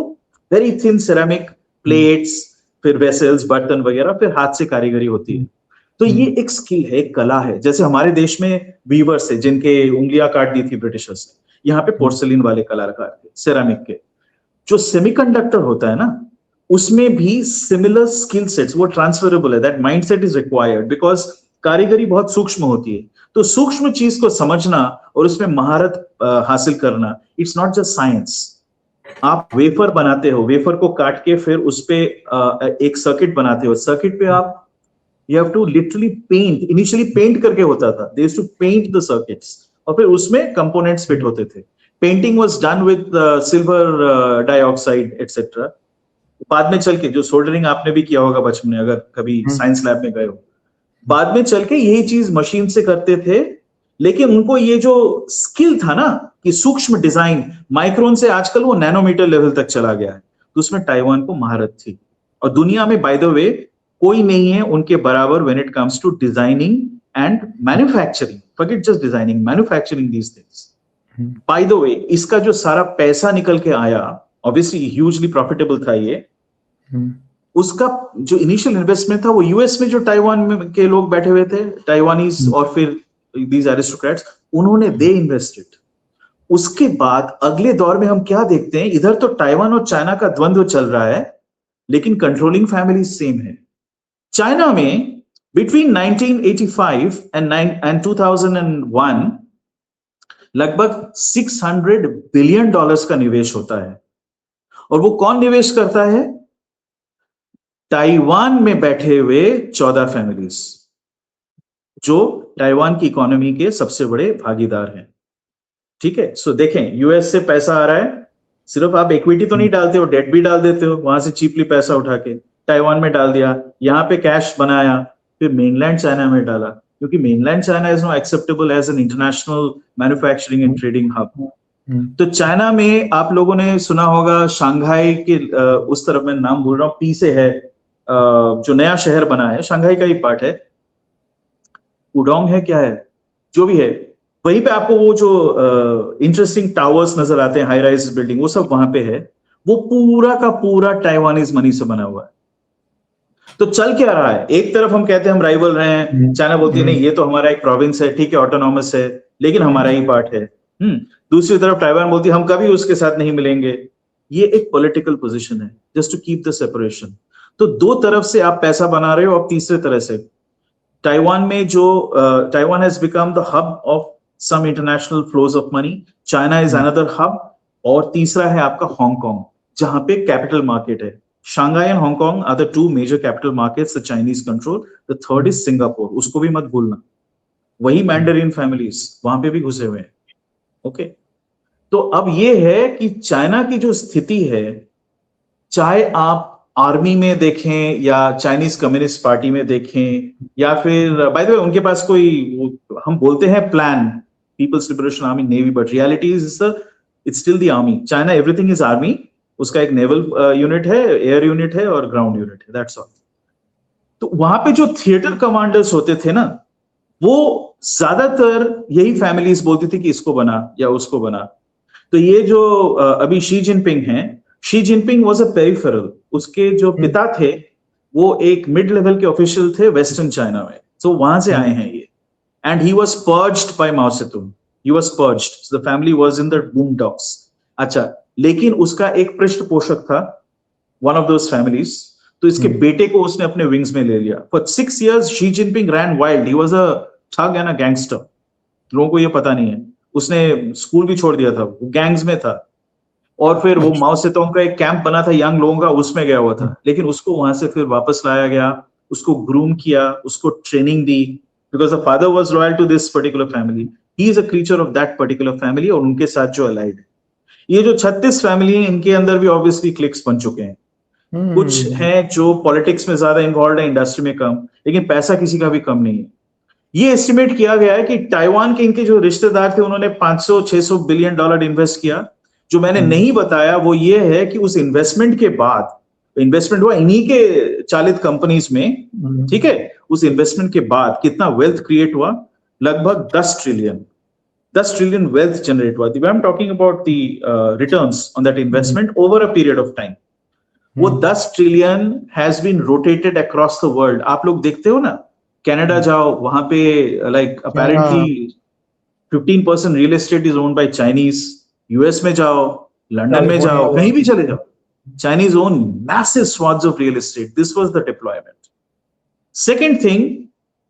S2: वेरी थिन सेरामिक प्लेट्स, फिर वेसल्स, बर्तन वगैरह, फिर हाथ से कारीगरी होती है। तो ये एक स्किल है, एक कला है। जैसे हमारे देश में वीवर्स है जिनके उंगलियां काट दी थी ब्रिटिशर्स ने, यहाँ पे पोर्सिलिन वाले कलाकार थे, सेरामिक के। जो सेमीकंडक्टर होता है ना, उसमें भी सिमिलर स्किल सेट्स, वो ट्रांसफरेबल है, that mindset is required, because कारीगरी बहुत सूक्ष्म होती है। तो सूक्ष्म चीज को समझना और उसमें महारत हासिल करना, इट्स नॉट जस्ट साइंस। आप वेफर बनाते हो, वेफर को काट के फिर उस पे एक सर्किट बनाते हो, सर्किट पे आप you have to literally paint, initially paint करके होता था, they used to paint the circuits, और फिर उसमें कंपोनेंट्स फिट होते थे। Painting was done with silver dioxide etcetera. बाद में चल के जो सोल्डरिंग आपने भी किया होगा बचपन में, अगर कभी साइंस लैब में गए हो, बाद में चल के यही चीज मशीन से करते थे। लेकिन उनको ये जो स्किल था ना कि सूक्ष्म डिजाइन, माइक्रोन से आजकल वो नैनोमीटर लेवल तक चला गया है, तो उसमें ताइवान को महारत थी। और दुनिया में बाय द वे कोई नहीं है उनके बराबर when it comes to designing and manufacturing, forget just designing, manufacturing these things. By the way इसका जो सारा पैसा निकल के आया, ऑब्वियसली ह्यूजली प्रॉफिटेबल था ये, उसका जो इनिशियल इन्वेस्टमेंट था वो यूएस में जो ताइवान में के लोग बैठे हुए थे, ताइवानीज, और फिर दीज एरिस्टोक्रेट्स, उन्होंने दे इन्वेस्टेड। उसके बाद अगले दौर में हम क्या देखते हैं, इधर तो ताइवान और चाइना का द्वंद्व चल रहा है, लेकिन कंट्रोलिंग फैमिली सेम है। चाइना में बिटवीन 1985 एंड 2001 लगभग $600 बिलियन का निवेश होता है। और वो कौन निवेश करता है? ताइवान में बैठे हुए 14 फैमिलीज, जो ताइवान की इकोनॉमी के सबसे बड़े भागीदार हैं। ठीक है, सो देखें, यूएस से पैसा आ रहा है, सिर्फ आप इक्विटी तो नहीं डालते हो, डेट भी डाल देते हो, वहां से चीपली पैसा उठा के ताइवान में डाल दिया, यहाँ पे कैश बनाया, फिर मेनलैंड चाइना में डाला, क्योंकि mainland China is not acceptable as an international manufacturing and trading hub. तो चाइना में आप लोगों ने सुना होगा, शंघाई के उस तरफ, मैं नाम भूल रहा हूँ, पी से है, जो नया शहर बना है, शंघाई का ही पार्ट है, उडोंग है, क्या है, जो भी है, वहीं पे आपको वो जो इंटरेस्टिंग टावर्स नजर आते हैं, हाई राइज बिल्डिंग, वो सब वहां पे है। वो पूरा का पूरा ताइवानीज मनी से बना हुआ है। तो चल क्या रहा है, एक तरफ हम कहते हैं हम राइवल रहे हैं, चाइना बोलती है नहीं ये तो हमारा एक प्रोविंस है, ठीक है, ऑटोनॉमस है, लेकिन हमारा ही पार्ट है। दूसरी तरफ ताइवान बोलती है हम कभी उसके साथ नहीं मिलेंगे। ये एक पॉलिटिकल पोजीशन है, just to keep the separation. तो दो तरफ से आप पैसा बना रहे हो। अब तीसरे तरह से ताइवान में जो Taiwan has become the hub of some international flows of money, China is another hub, और तीसरा है आपका हांगकांग, जहां पे कैपिटल मार्केट है। Shanghai and Hong Kong are the two major capital markets the Chinese control. The third is Singapore. उसको भी मत भूलना। वही मैंडरिन फैमिलीज वहां पे भी घुसे हुए हैं। ओके, तो अब ये है कि चाइना की जो स्थिति है, चाहे आप आर्मी में देखें या चाइनीज कम्युनिस्ट पार्टी में देखें, या फिर बाय द वे उनके पास कोई, हम बोलते हैं PLAN, People's Liberation Army, Navy, but reality is it's still the army. China everything is army, उसका एक नेवल यूनिट है, एयर यूनिट है और ग्राउंड यूनिट है, दैट्स ऑल। तो वहां पे जो थिएटर कमांडर्स होते थे ना, वो ज्यादातर यही फैमिलीज बोलती थी कि इसको बना या उसको बना। तो ये जो अभी शी जिनपिंग हैं, Xi Jinping was a peripheral, उसके जो पिता थे वो एक मिड लेवल के ऑफिशियल थे वेस्टर्न चाइना में, तो वहां से आए हैं ये। And he was purged by Mao Tsetung, he was purged, so the family was in the boondocks. अच्छा, लेकिन उसका एक पृष्ठपोषक था, वन ऑफ दोस फैमिलीज, तो इसके बेटे को उसने अपने विंग्स में ले लिया। For 6 years Xi Jinping ran wild, he was a thug and a gangster. लोगों को ये पता नहीं है, उसने स्कूल भी छोड़ दिया था, वो गैंग्स में था। और फिर वो माओ सेतुंग का एक कैंप बना था यंग लोगों का, उसमें गया हुआ था, लेकिन उसको वहां से फिर वापस लाया गया, उसको ग्रूम किया, उसको ट्रेनिंग दी, because the father was loyal to this particular family. He is a creature of that particular family और उनके साथ जो अलाइड है। ये जो 36 फैमिली है, इनके अंदर भी ऑब्वियसली क्लिक्स बन चुके हैं। कुछ हैं जो पॉलिटिक्स में ज्यादा इन्वॉल्व है, इंडस्ट्री में कम, लेकिन पैसा किसी का भी कम नहीं है। ये एस्टिमेट किया गया है कि ताइवान के इनके जो रिश्तेदार थे उन्होंने 500-600 बिलियन डॉलर इन्वेस्ट किया। जो मैंने नहीं बताया वो ये है कि उस इन्वेस्टमेंट के बाद, इन्वेस्टमेंट हुआ इन्हीं के चालित कंपनीज में, ठीक है, उस इन्वेस्टमेंट के बाद कितना वेल्थ क्रिएट हुआ, लगभग 10 ट्रिलियन वेल्थ जनरेट हुआ। I am talking about the returns on that investment over a period of time. वो 10 trillion has been rotated across the world. आप लोग देखते हो ना, कनाडा जाओ, वहां पे like apparently 15% real estate is owned by Chinese. US में जाओ, लंदन में जाओ, कहीं भी चले जाओ, Chinese own massive swaths of real estate. This was the deployment. Second thing,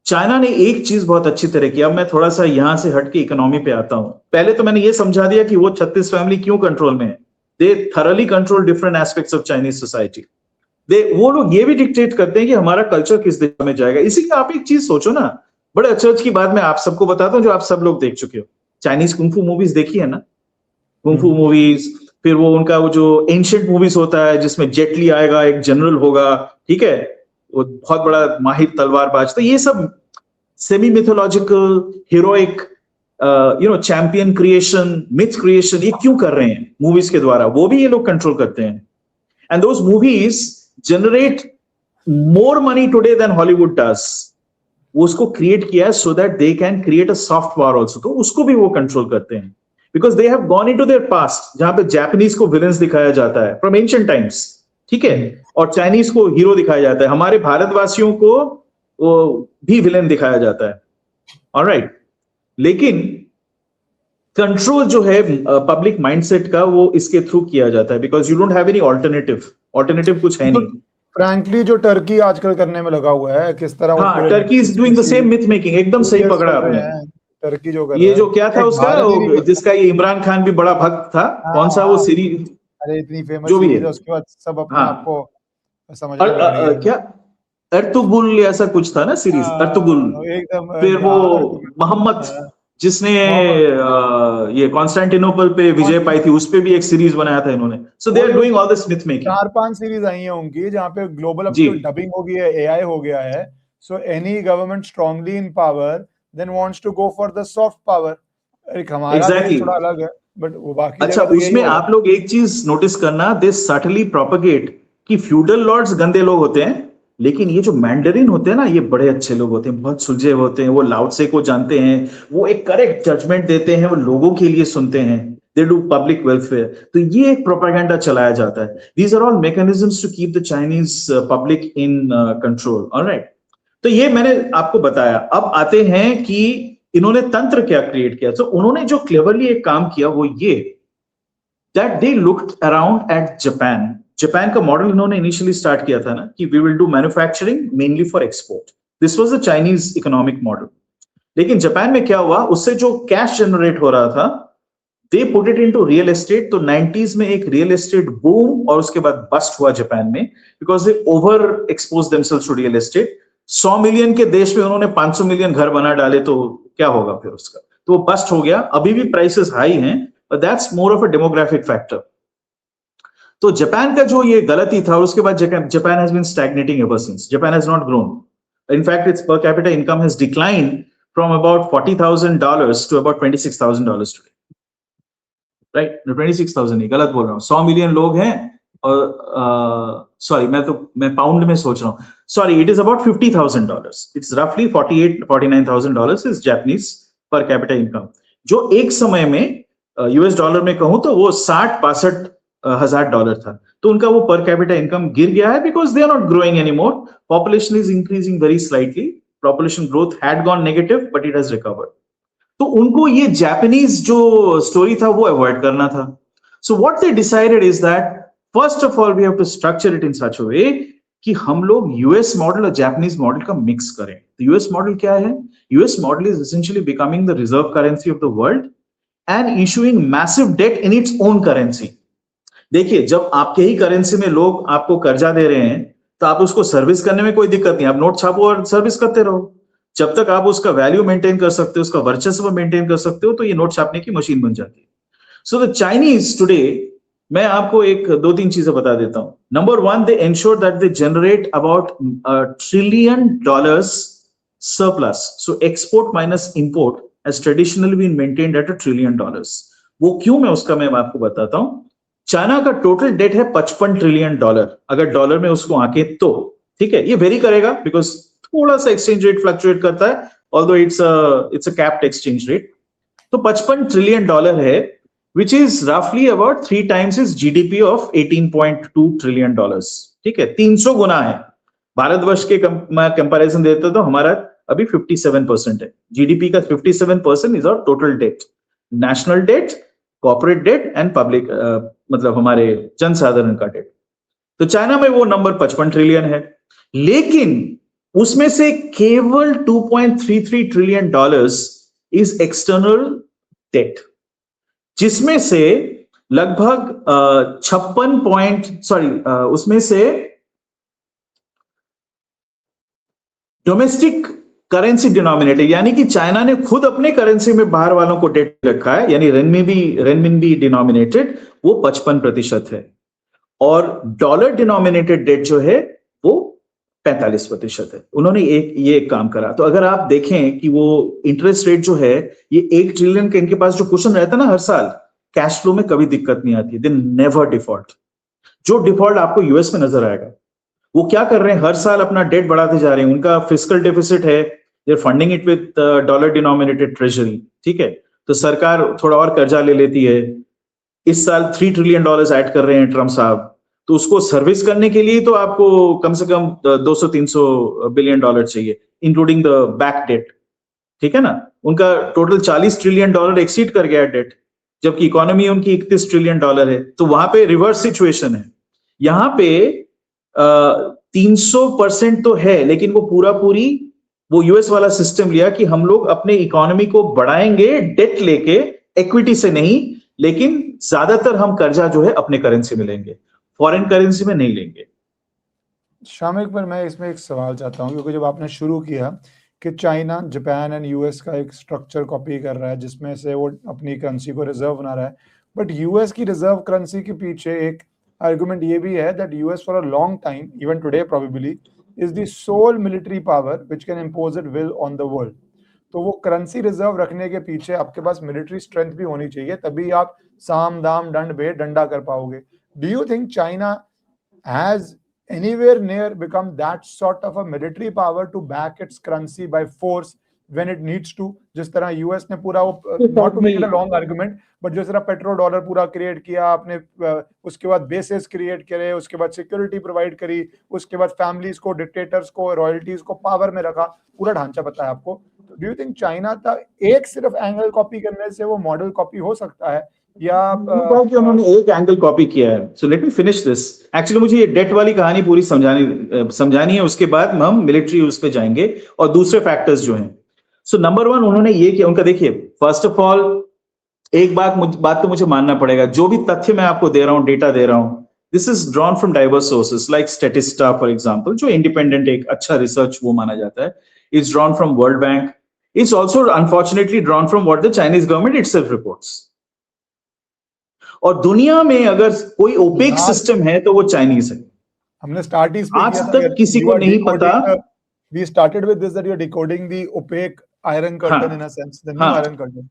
S2: China ने एक चीज बहुत अच्छी तरह की। अब मैं थोड़ा सा यहां से हट के इकोनॉमी पे आता हूं। पहले तो मैंने ये समझा दिया कि वो 36 फैमिली क्यों कंट्रोल में है। They thoroughly control different aspects of Chinese society. वो लोग ये भी डिक्टेट करते हैं कि हमारा कल्चर किस दिशा में जाएगा। इसीलिए आप एक चीज सोचो ना, बड़े अचरज की बात मैं आप सबको बताता हूँ जो आप सब लोग देख चुके हो। चाइनीज कुंफू मूवीज देखी है ना, कुंफू मूवीज, फिर वो उनका वो जो एंशिएंट मूवीज होता है जिसमें जेटली आएगा, एक जनरल होगा, ठीक है, वो बहुत बड़ा माहिर तलवारबाज। तो ये सब semi mythological, heroic, champion creation, myth creation, ये क्यों कर रहे हैं मूवीज के द्वारा, वो भी ये लोग कंट्रोल करते हैं। And those movies generate more money today than Hollywood does. वो उसको क्रिएट किया है so that they can create a soft power also. तो उसको भी वो कंट्रोल करते हैं because they have gone into their past, जहां पे जापानीज को विलेंस दिखाया जाता है फ्रॉम एंशिएंट टाइम्स, ठीक है, और चाइनीज को हीरो दिखाया जाता है। हमारे भारतवासियों को वो भी विलेन दिखाया जाता है। ऑलराइट, लेकिन कंट्रोल जो है पब्लिक माइंडसेट का, वो इसके थ्रू किया जाता है because you don't have any alternative कुछ है नहीं।
S1: फ्रैंकली जो टर्की आजकल करने में लगा हुआ है, किस तरह,
S2: हाँ, Turkey is doing the same myth making. एकदम सही पकड़ा आपने।
S1: टर्की जो कर
S2: ये जो क्या था उसका, जिसका ये इमरान खान भी बड़ा भक्त था, कौन सा वो सीरीज,
S1: अरे इतनी फेमस
S2: जो भी
S1: सीरीज है, उसके बाद सब अपने आप को समझ
S2: क्या अर्तुगुल ऐसा कुछ था ना सीरीज, अर्तुगुल।
S1: एकदम।
S2: फिर वो मोहम्मद जिसने ये कॉन्स्टेंटिनोपल पे विजय पाई थी, उस पे भी एक सीरीज बनाया था इन्होंने। So they are doing all this myth making.
S1: 4-5 series आई हैं उनकी, जहां पे ग्लोबल अब तो डबिंग हो गई है, एआई हो गया है। So any government strongly in power then wants to go for the soft power. एक हमारा थोड़ा अलग है, बट वो बाकी।
S2: अच्छा, उसमें आप लोग एक चीज नोटिस करना, दे सटली प्रोपेगेट कि फ्यूडल लॉर्ड्स गंदे लोग होते हैं, लेकिन ये जो मैंडरिन होते हैं ना, ये बड़े अच्छे लोग होते हैं, बहुत सुलझे होते हैं, वो लाओ त्से को जानते हैं, वो एक करेक्ट जजमेंट देते हैं, वो लोगों के लिए सुनते हैं, दे डू पब्लिक वेलफेयर। तो ये एक प्रोपेगेंडा चलाया जाता है। These are all mechanisms to keep the Chinese public in control. Alright, तो ये मैंने आपको बताया। अब आते हैं कि इन्होंने तंत्र क्या क्रिएट किया। तो उन्होंने जो क्लेवरली एक काम किया वो ये, that they looked around at Japan. Japan का मॉडल इन्होंने इनिशियली स्टार्ट किया था ना, कि we will do manufacturing mainly for export. This was the Chinese economic model. लेकिन जापान में क्या हुआ, उससे जो कैश जनरेट हो रहा था, they put it into real estate. तो 90s में एक रियल एस्टेट बूम और उसके बाद बस्ट हुआ जापान में, because they over expose themselves to real estate. 100 million के देश में उन्होंने 500 मिलियन घर बना डाले, तो क्या होगा फिर उसका, तो वो बस्ट हो गया। अभी भी प्राइसेस हाई हैं, but that's more of a demographic factor. तो जापान का जो ये गलती था, और उसके बाद Japan has been stagnating ever since. Japan has not grown. In fact, its per capita income has declined from about $40,000 to about $26,000 today. Right? 26,000 नहीं, गलत बोल रहा हूँ। 100 मिलियन लोग हैं, और सॉरी, मैं पाउंड में सोच रहा हूँ। Sorry, it is about $50,000. It's रफली $48,000-49,000 is Japanese per capita income, जो एक समय में यूएस डॉलर में कहूं तो वो $60,000-62,000 था। तो उनका वो पर कैपिटा इनकम गिर गया है, because they are not growing anymore. Population is increasing very slightly. Population growth had gone negative, but it has recovered. तो उनको ये जापानीज जो स्टोरी था वो अवॉइड करना था। So what they decided is that first of all we have to structure it in such a way कि हम लोग यूएस मॉडल और जापानीज मॉडल का मिक्स करें। तो यूएस मॉडल क्या है? US model is essentially becoming the reserve currency of the world and issuing massive debt in its own currency. देखिए, जब आपके ही करेंसी में लोग आपको कर्जा दे रहे हैं, तो आप उसको सर्विस करने में कोई दिक्कत नहीं, आप नोट छापो और सर्विस करते रहो। जब तक आप उसका वैल्यू मेंटेन कर सकते हो, उसका वर्चस्व मेंटेन कर सकते हो, तो ये नोट छापने की मशीन बन जाती है। सो द चाइनीज टुडे, मैं आपको एक दो तीन चीजें बता देता हूं। Number one, they ensure that they generate about $1 trillion surplus. So export minus import has traditionally been maintained at $1 trillion. वो क्यों, मैं आपको बताता हूं। चाइना का टोटल डेट है $55 ट्रिलियन, अगर डॉलर में उसको आके तो, ठीक है। ये वेरी करेगा बिकॉज थोड़ा सा एक्सचेंज रेट फ्लक्चुएट करता है, although it's a capped exchange rate. तो $55 ट्रिलियन है, which is roughly about 3 times his GDP of $18.2 trillion. ठीक है, 300 गुना है। भारतवर्ष के कंपैरिजन देते तो हमारा अभी 57% है। जीडीपी का 57% is our total debt, national debt, corporate debt and public, मतलब हमारे जनसाधारण का डेट। तो चाइना में वो नंबर 55 ट्रिलियन है, लेकिन उसमें से केवल $2.33 ट्रिलियन इज एक्सटर्नल डेट, जिसमें से लगभग 56 उसमें से डोमेस्टिक करेंसी डिनोमिनेटेड, यानी कि चाइना ने खुद अपने करेंसी में बाहर वालों को डेट रखा है, यानी रेनमिनबी डिनोमिनेटेड, वो 55% है। और डॉलर डिनोमिनेटेड डेट जो है वो 45% है। उन्होंने ये एक काम करा। तो अगर आप देखें कि वो इंटरेस्ट रेट जो है, ये 1 ट्रिलियन के इनके पास जो क्वेश्चन रहता है ना हर साल, कैश फ्लो में कभी दिक्कत नहीं आती, दे नेवर डिफॉल्ट। जो डिफॉल्ट आपको यूएस में नजर आएगा, वो क्या कर रहे हैं, हर साल अपना डेट बढ़ाते जा रहे हैं। उनका फिस्कल डेफिसिट है, they are funding it with dollar denominated treasury, ठीक है। तो सरकार थोड़ा और कर्जा ले लेती है। इस साल $3 ट्रिलियन ऐड कर रहे हैं ट्रम्प साहब, तो उसको सर्विस करने के लिए तो आपको कम से कम $200-300 बिलियन चाहिए, इंक्लूडिंग द बैक डेट, ठीक है ना। उनका टोटल $40 ट्रिलियन एक्सीड कर गया डेट, जबकि इकोनॉमी उनकी $31 ट्रिलियन है। तो वहां पे रिवर्स सिचुएशन है। यहां पे 300% तो है, लेकिन वो पूरी वो यूएस वाला सिस्टम लिया कि हम लोग अपने इकोनॉमी को बढ़ाएंगे डेट लेके, इक्विटी से नहीं, लेकिन ज्यादातर हम कर्जा जो है अपने करेंसी में लेंगे, फॉरेन करेंसी में नहीं लेंगे।
S1: शामिक, पर मैं इसमें एक सवाल चाहता हूँ, क्योंकि जब आपने शुरू किया कि चाइना, जापान एंड यूएस का एक स्ट्रक्चर कॉपी कर रहा है जिसमें से वो अपनी करेंसी को रिजर्व बना रहा है, बट यूएस की रिजर्व करेंसी के पीछे एक आर्गुमेंट ये भी है that US for a long time, even today probably, is the sole military power which can impose it will on the world. तो वो करेंसी रिजर्व रखने के पीछे आपके पास मिलिट्री स्ट्रेंथ भी होनी चाहिए, तभी आप साम दाम दंड भेद डंडा कर पाओगे। Do you think China has anywhere near become that sort of a military power to back its currency by force when it needs to? जिस तरह यूएस ने पूरा वो, not to make it a long argument, but जिस तरह petro dollar पूरा create किया आपने, उसके बाद बेसेस क्रिएट करे, उसके बाद सिक्योरिटी प्रोवाइड करी, उसके बाद फैमिलीज को, डिक्टेटर्स को, रॉयल्टीज को पावर में रखा, पूरा ढांचा पता है आपको। डू यू थिंक चाइना का एक सिर्फ एंगल कॉपी करने से वो मॉडल कॉपी हो सकता है, या
S2: कि उन्होंने एक एंगल कॉपी किया है? So let me finish this. Actually मुझे ये डेट वाली कहानी पूरी समझानी है, उसके बाद हम मिलिट्री उस पे जाएंगे और दूसरे फैक्टर्स जो हैं। सो नंबर 1 उन्होंने ये किया, उनका देखिए, फर्स्ट ऑफ ऑल एक बात तो मुझे मानना पड़ेगा, जो भी तथ्य मैं आपको दे रहा हूं, डेटा दे रहा हूं, this is drawn from diverse sources like Statista for example, जो इंडिपेंडेंट एक अच्छा रिसर्च वो माना जाता है। It's drawn from World Bank, it's also unfortunately drawn from what the Chinese government itself reports. और दुनिया में अगर कोई ओपेक सिस्टम है तो वो चाइनीज है।
S1: हमने स्टार्ट ही
S2: आज तक किसी को नहीं पता।
S1: We started with this that you're decoding the opaque iron curtain in a sense, the new iron curtain.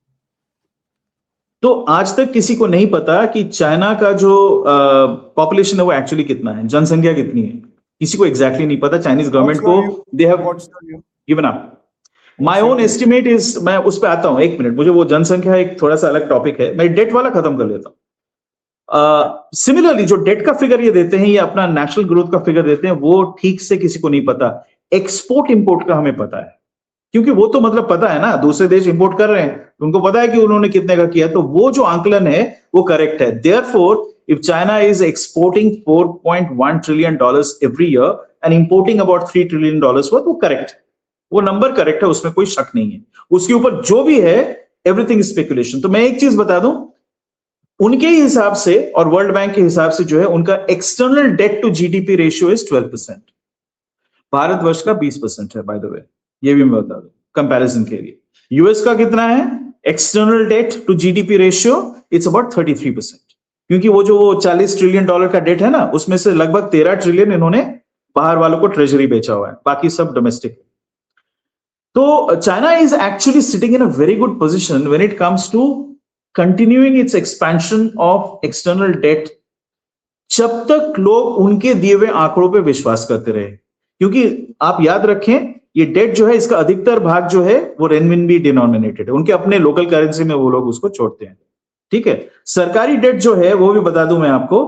S2: तो आज तक किसी को नहीं पता कि चाइना का जो पॉपुलेशन है वो एक्चुअली कितना है, जनसंख्या कितनी है, किसी को एग्जैक्टली नहीं पता। चाइनीज गवर्नमेंट को they have given up. My own estimate is, मैं उस पर आता हूं, एक मिनट, मुझे वो जनसंख्या एक थोड़ा सा अलग टॉपिक है, मैं डेट वाला खत्म कर लेता हूं। सिमिलरली जो डेट का फिगर ये देते हैं, ये अपना नेशनल ग्रोथ का फिगर देते हैं, वो ठीक से किसी को नहीं पता। एक्सपोर्ट इंपोर्ट का हमें पता है, क्योंकि वो तो मतलब पता है ना, दूसरे देश इंपोर्ट कर रहे हैं, उनको पता है कि उन्होंने कितने का किया, तो वो जो आंकलन है वो करेक्ट है। Therefore if China is exporting $4.1 trillion every year and importing about $3 trillion worth, वो करेक्ट है, वो नंबर करेक्ट है, उसमें कोई शक नहीं है। उसके ऊपर जो भी है एवरीथिंग स्पेकुलेशन। तो मैं एक चीज बता दूं, उनके हिसाब से और वर्ल्ड बैंक के हिसाब से जो है, उनका external debt to GDP ratio is 12%, भारतवर्ष का 20% है बाय द वे। ये भी मैं बता दूं कंपैरिजन के लिए। यूएस का कितना है external debt to GDP ratio, it's about 33%, क्योंकि वो जो $40 ट्रिलियन का डेट है ना, उसमें से लगभग 13 ट्रिलियन इन्होंने बाहर वालों को ट्रेजरी बेचा हुआ है, बाकी सब डोमेस्टिक। तो China is actually sitting in a very good position when it comes to continuing its expansion of external debt, जब तक लोग उनके दिए हुए आंकड़ों पे विश्वास करते रहे। क्योंकि आप याद रखें, ये डेट जो है इसका अधिकतर भाग जो है वो रेनमिनबी डिनोमिनेटेड है, उनके अपने लोकल करेंसी में वो लोग उसको छोड़ते हैं। ठीक है, सरकारी डेट जो है वो भी बता दूं मैं आपको,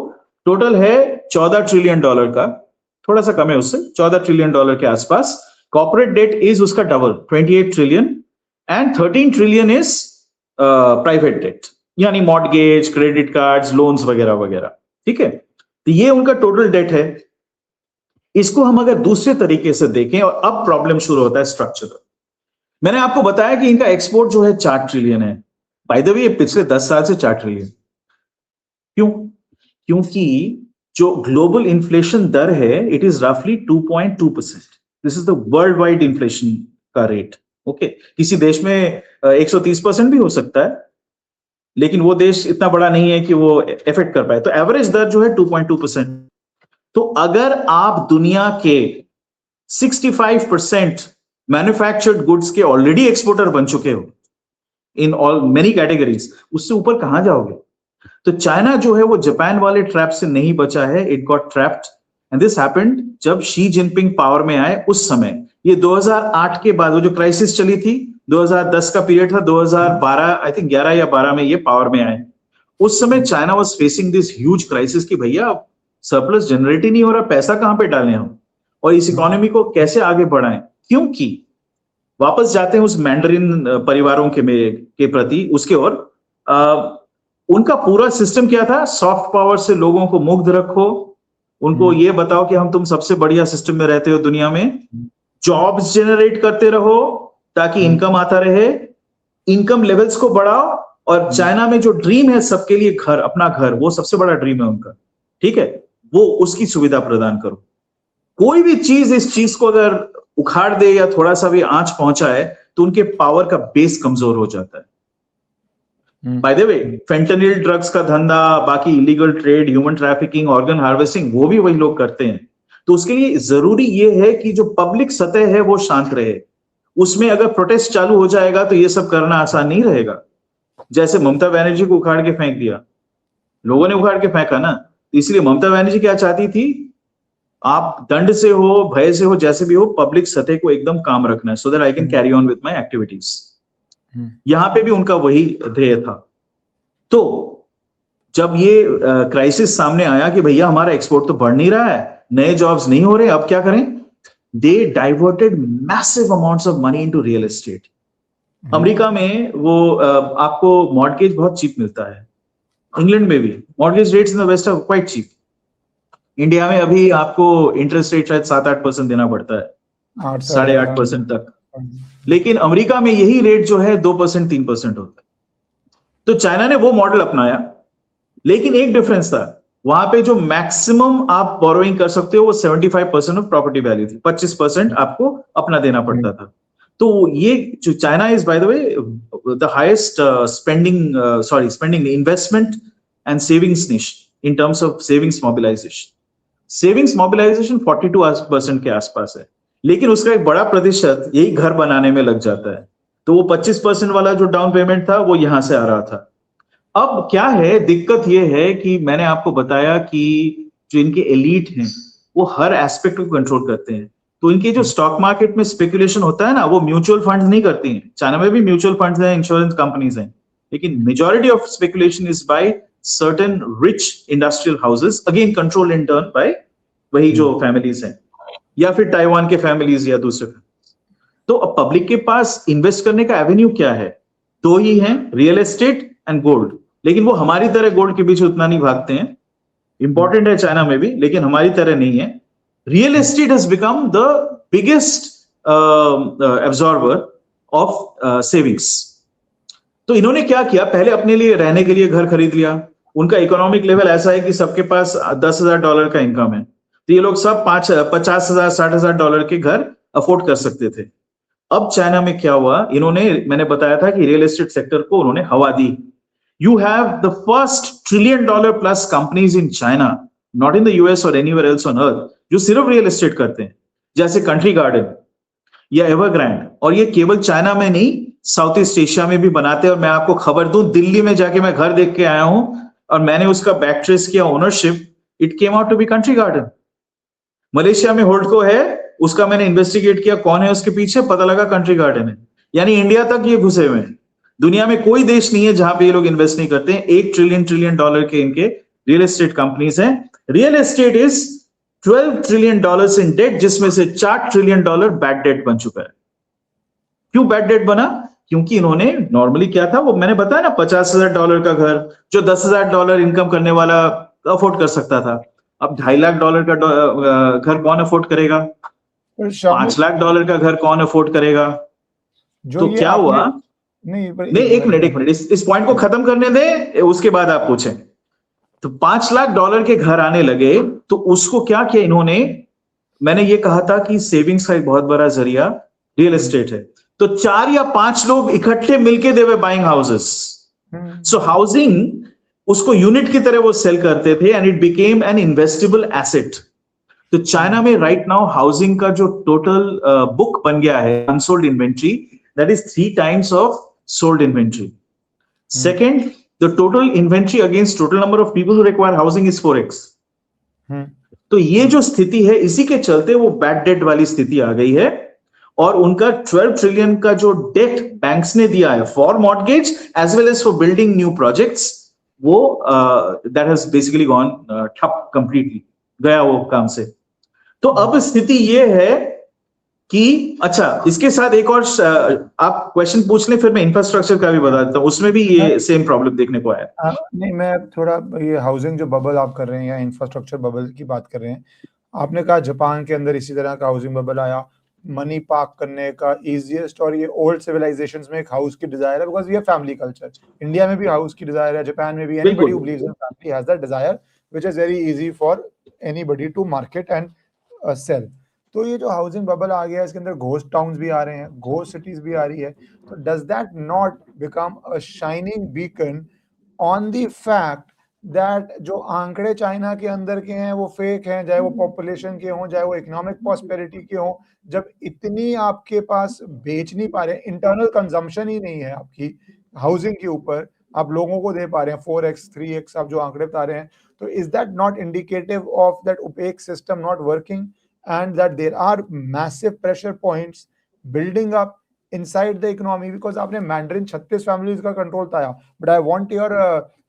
S2: टोटल है $14 ट्रिलियन का, थोड़ा सा कम है उससे, $14 ट्रिलियन के आसपास। कॉर्पोरेट डेट इज उसका double 28 trillion, and 13 trillion is private debt, यानी मॉर्टगेज, क्रेडिट कार्ड्स, लोन्स वगैरह वगैरह। ठीक है, तो ये उनका टोटल डेट है। इसको हम अगर दूसरे तरीके से देखें, और अब प्रॉब्लम शुरू होता है स्ट्रक्चरल। मैंने आपको बताया कि इनका एक्सपोर्ट जो है 4 ट्रिलियन है, बाय द वे ये पिछले 10 साल से 4 ट्रिलियन। क्यों? क्योंकि जो ग्लोबल इन्फ्लेशन दर है इट इज रफली 2.2%। This is the world wide inflation का रेट। ओके, किसी देश में 130% भी हो सकता है, लेकिन वो देश इतना बड़ा नहीं है कि वो इफेक्ट कर पाए। तो एवरेज दर जो है 2.2%। तो अगर आप दुनिया के 65% मैन्युफैक्चर्ड गुड्स के ऑलरेडी एक्सपोर्टर बन चुके हो इन ऑल मेनी कैटेगरीज, उससे ऊपर कहां जाओगे? तो चाइना जो है वो जापान वाले ट्रैप से नहीं बचा है, it got trapped, and this happened जब शी जिनपिंग पावर में आए उस समय। ये 2008 के बाद वो जो क्राइसिस चली थी, 2010 का पीरियड था, 2012 आई थिंक 11 या 12 में ये पावर में आए। उस समय China was facing this huge crisis कि भैया सरप्लस जनरेट ही नहीं हो रहा, पैसा कहां पे डालें हम, और इस इकोनॉमी को कैसे आगे बढ़ाएं। क्योंकि वापस जाते हैं उस मैंडरिन परिवारों के प्रति, उसके ओर उनका पूरा सिस्टम क्या था? सॉफ्ट पावर से लोगों को मुग्ध रखो, उनको ये बताओ कि हम तुम सबसे बढ़िया सिस्टम में रहते हो दुनिया में, जॉब्स जनरेट करते रहो ताकि इनकम आता रहे, इनकम लेवल्स को बढ़ाओ, और चाइना में जो ड्रीम है सबके लिए घर, अपना घर, वो सबसे बड़ा ड्रीम है उनका। ठीक है, वो उसकी सुविधा प्रदान करो। कोई भी चीज इस चीज को अगर उखाड़ दे या थोड़ा सा भी आंच पहुंचाए तो उनके पावर का बेस कमजोर हो जाता है। By the way, fentanyl drugs का धंधा, बाकी illegal trade, human trafficking, organ harvesting, वो भी वही लोग करते हैं। तो उसके लिए जरूरी ये है कि जो पब्लिक सतह है वो शांत रहे। उसमें अगर प्रोटेस्ट चालू हो जाएगा तो ये सब करना आसान नहीं रहेगा। जैसे ममता बनर्जी को उखाड़ के फेंक दिया, लोगों ने उखाड़ के फेंका ना, इसलिए ममता बनर्जी क्या चाहती थी? आप दंड से हो, भय से हो, जैसे भी हो, पब्लिक सतह को एकदम काम रखना है, so that I can carry on with my activities. यहां पे भी उनका वही ध्येय था। तो जब ये क्राइसिस सामने आया कि भैया हमारा एक्सपोर्ट तो बढ़ नहीं रहा है, नए जॉब्स नहीं हो रहे, अब क्या करें? They diverted massive amounts of money into real estate. America में वो आपको मॉर्टगेज बहुत चीप मिलता है, इंग्लैंड में भी mortgage rates in the west are quite cheap. India में अभी आपको इंटरेस्ट रेट शायद 7-8% देना पड़ता है, 8.5% तक, लेकिन अमेरिका में यही रेट जो है 2% 3% होता है। तो चाइना ने वो मॉडल अपनाया, लेकिन एक डिफरेंस था, वहां पे जो मैक्सिमम आप बोरोइंग कर सकते हो वो 75% ऑफ प्रॉपर्टी वैल्यू थी, 25% आपको अपना देना पड़ता था। तो ये जो China is by the way the highest spending investment and savings nation in terms of savings mobilisation. Savings mobilisation 42% के आसपास है, लेकिन उसका एक बड़ा प्रतिशत यही घर बनाने में लग जाता है। तो वो 25% वाला जो डाउन पेमेंट था वो यहां से आ रहा था। अब क्या है, दिक्कत ये है कि मैंने आपको बताया कि जो इनके एलीट हैं वो हर एस्पेक्ट को कंट्रोल करते हैं। तो इनके जो स्टॉक मार्केट में स्पेकुलेशन होता है ना, वो म्यूचुअल फंड्स नहीं करती हैं। चाइना में भी म्यूचुअल फंड्स हैं, इंश्योरेंस कंपनीज हैं, लेकिन majority of speculation is by certain rich industrial houses, again control in turn by वही जो फैमिलीज हैं, या फिर ताइवान के फैमिलीज या दूसरे। तो अब पब्लिक के पास इन्वेस्ट करने का एवेन्यू क्या है? दो ही हैं, रियल एस्टेट एंड गोल्ड। लेकिन वो हमारी तरह गोल्ड के पीछे उतना नहीं भागते हैं। इंपॉर्टेंट है चाइना में भी, लेकिन हमारी तरह नहीं है। Real estate has become the biggest absorber of savings. तो इन्होंने क्या किया, पहले अपने लिए रहने के लिए घर खरीद लिया। उनका इकोनॉमिक लेवल ऐसा है कि सबके पास $10,000 का इनकम है, तो ये लोग सब $50,000 $60,000 के घर अफोर्ड कर सकते थे। अब चाइना में क्या हुआ, इन्होंने, मैंने बताया था कि रियल एस्टेट सेक्टर को उन्होंने हवा दी। You have the first $1 trillion plus companies in China, not in the US और एनीवेयर एल्स ऑन अर्थ, जो सिर्फ रियल एस्टेट करते हैं, जैसे कंट्री गार्डन या एवरग्रांड। और ये केवल चाइना में नहीं, साउथ ईस्ट एशिया में भी बनाते हैं। और मैं आपको खबर दूं, दिल्ली में जाके मैं घर देख के आया हूं और मैंने उसका बैक ट्रेस किया ownership, it came out to be Country Garden. Malaysia में होल्डको है, उसका मैंने इन्वेस्टिगेट किया कौन है उसके पीछे, पता लगा कंट्री गार्डन है। यानी इंडिया तक ये घुसे हुए हैं। दुनिया में कोई देश नहीं है जहां पे ये लोग इन्वेस्ट नहीं करते हैं। $1 ट्रिलियन के इनके रियल एस्टेट कंपनीज हैं। Real estate is $12 trillion in debt, जिसमें से $4 ट्रिलियन बैड डेट बन चुका है। क्यों बैड डेट बना? क्योंकि इन्होंने नॉर्मली क्या था, वो मैंने बताया ना, $50,000 का घर जो $10,000 इनकम करने वाला अफोर्ड कर सकता था, अब $2.5 लाख का घर कौन अफोर्ड करेगा? $5 लाख का घर कौन अफोर्ड करेगा? तो क्या हुआ? नहीं, एक मिनट, इस पॉइंट को खत्म करने दे, उसके बाद आप पूछें। तो $5 लाख के घर आने लगे, तो उसको क्या किया इन्होंने? मैंने ये कहा था कि सेविंग्स का एक बहुत बड़ा जरिया रियल एस्टेट है, तो 4 या 5 लोग इकट्ठे मिलके they were buying houses. So housing, उसको यूनिट की तरह वो सेल करते थे and it became an investable asset. तो चाइना में राइट नाउ हाउसिंग का जो टोटल बुक बन गया है, unsold inventory, that is 3 times of sold inventory. Second, the total inventory against total number of people who require housing is 4x. तो ये जो स्थिति है, इसी के चलते वो बैड डेट वाली स्थिति आ गई है। और उनका 12 ट्रिलियन का जो डेट बैंक्स ने दिया है for mortgage as well as for building new projects, वो दैट हैज बेसिकली गॉन ठप, कंप्लीटली गया वो काम से। तो अब स्थिति ये है कि अच्छा, इसके साथ एक और आप क्वेश्चन पूछ लें, फिर मैं इंफ्रास्ट्रक्चर का भी बता देता हूं, उसमें भी ये सेम प्रॉब्लम देखने को आया।
S1: नहीं, मैं थोड़ा ये हाउसिंग जो बबल आप कर रहे हैं या इंफ्रास्ट्रक्चर बबल की बात कर रहे हैं, आपने कहा जापान के अंदर इसी तरह का हाउसिंग बबल आया, मनी पार्क करने का इजीएस्ट, और ये ओल्ड सिविलाइजेशंस में एक हाउस की डिजायर है, बिकॉज ये फैमिली कल्चर। इंडिया में भी हाउस की डिजायर है, जापान में भी, anybody who believes in family has that desire which is very easy for anybody to market and sell. तो ये जो हाउसिंग बबल आ गया है, इसके अंदर घोस्ट टाउन्स भी आ रहे हैं, घोस्ट सिटीज भी आ रही है। तो does that not become a shining beacon on the fact that जो आंकड़े चाइना के अंदर के हैं वो फेक हैं, चाहे वो पॉपुलेशन के हों, चाहे वो इकोनॉमिक प्रॉस्पेरिटी के हों, जब इतनी आपके पास बेच नहीं पा रहे हैं, इंटरनल कंजम्पशन ही नहीं है आपकी हाउसिंग के ऊपर, आप लोगों को दे पा रहे हैं 4x 3x आप जो आंकड़े बता रहे हैं, तो is that not indicative of that OPEC system not working and that there are massive pressure points building up inside the economy? Because आपने Mandarin 36 families का control बताया, but I want your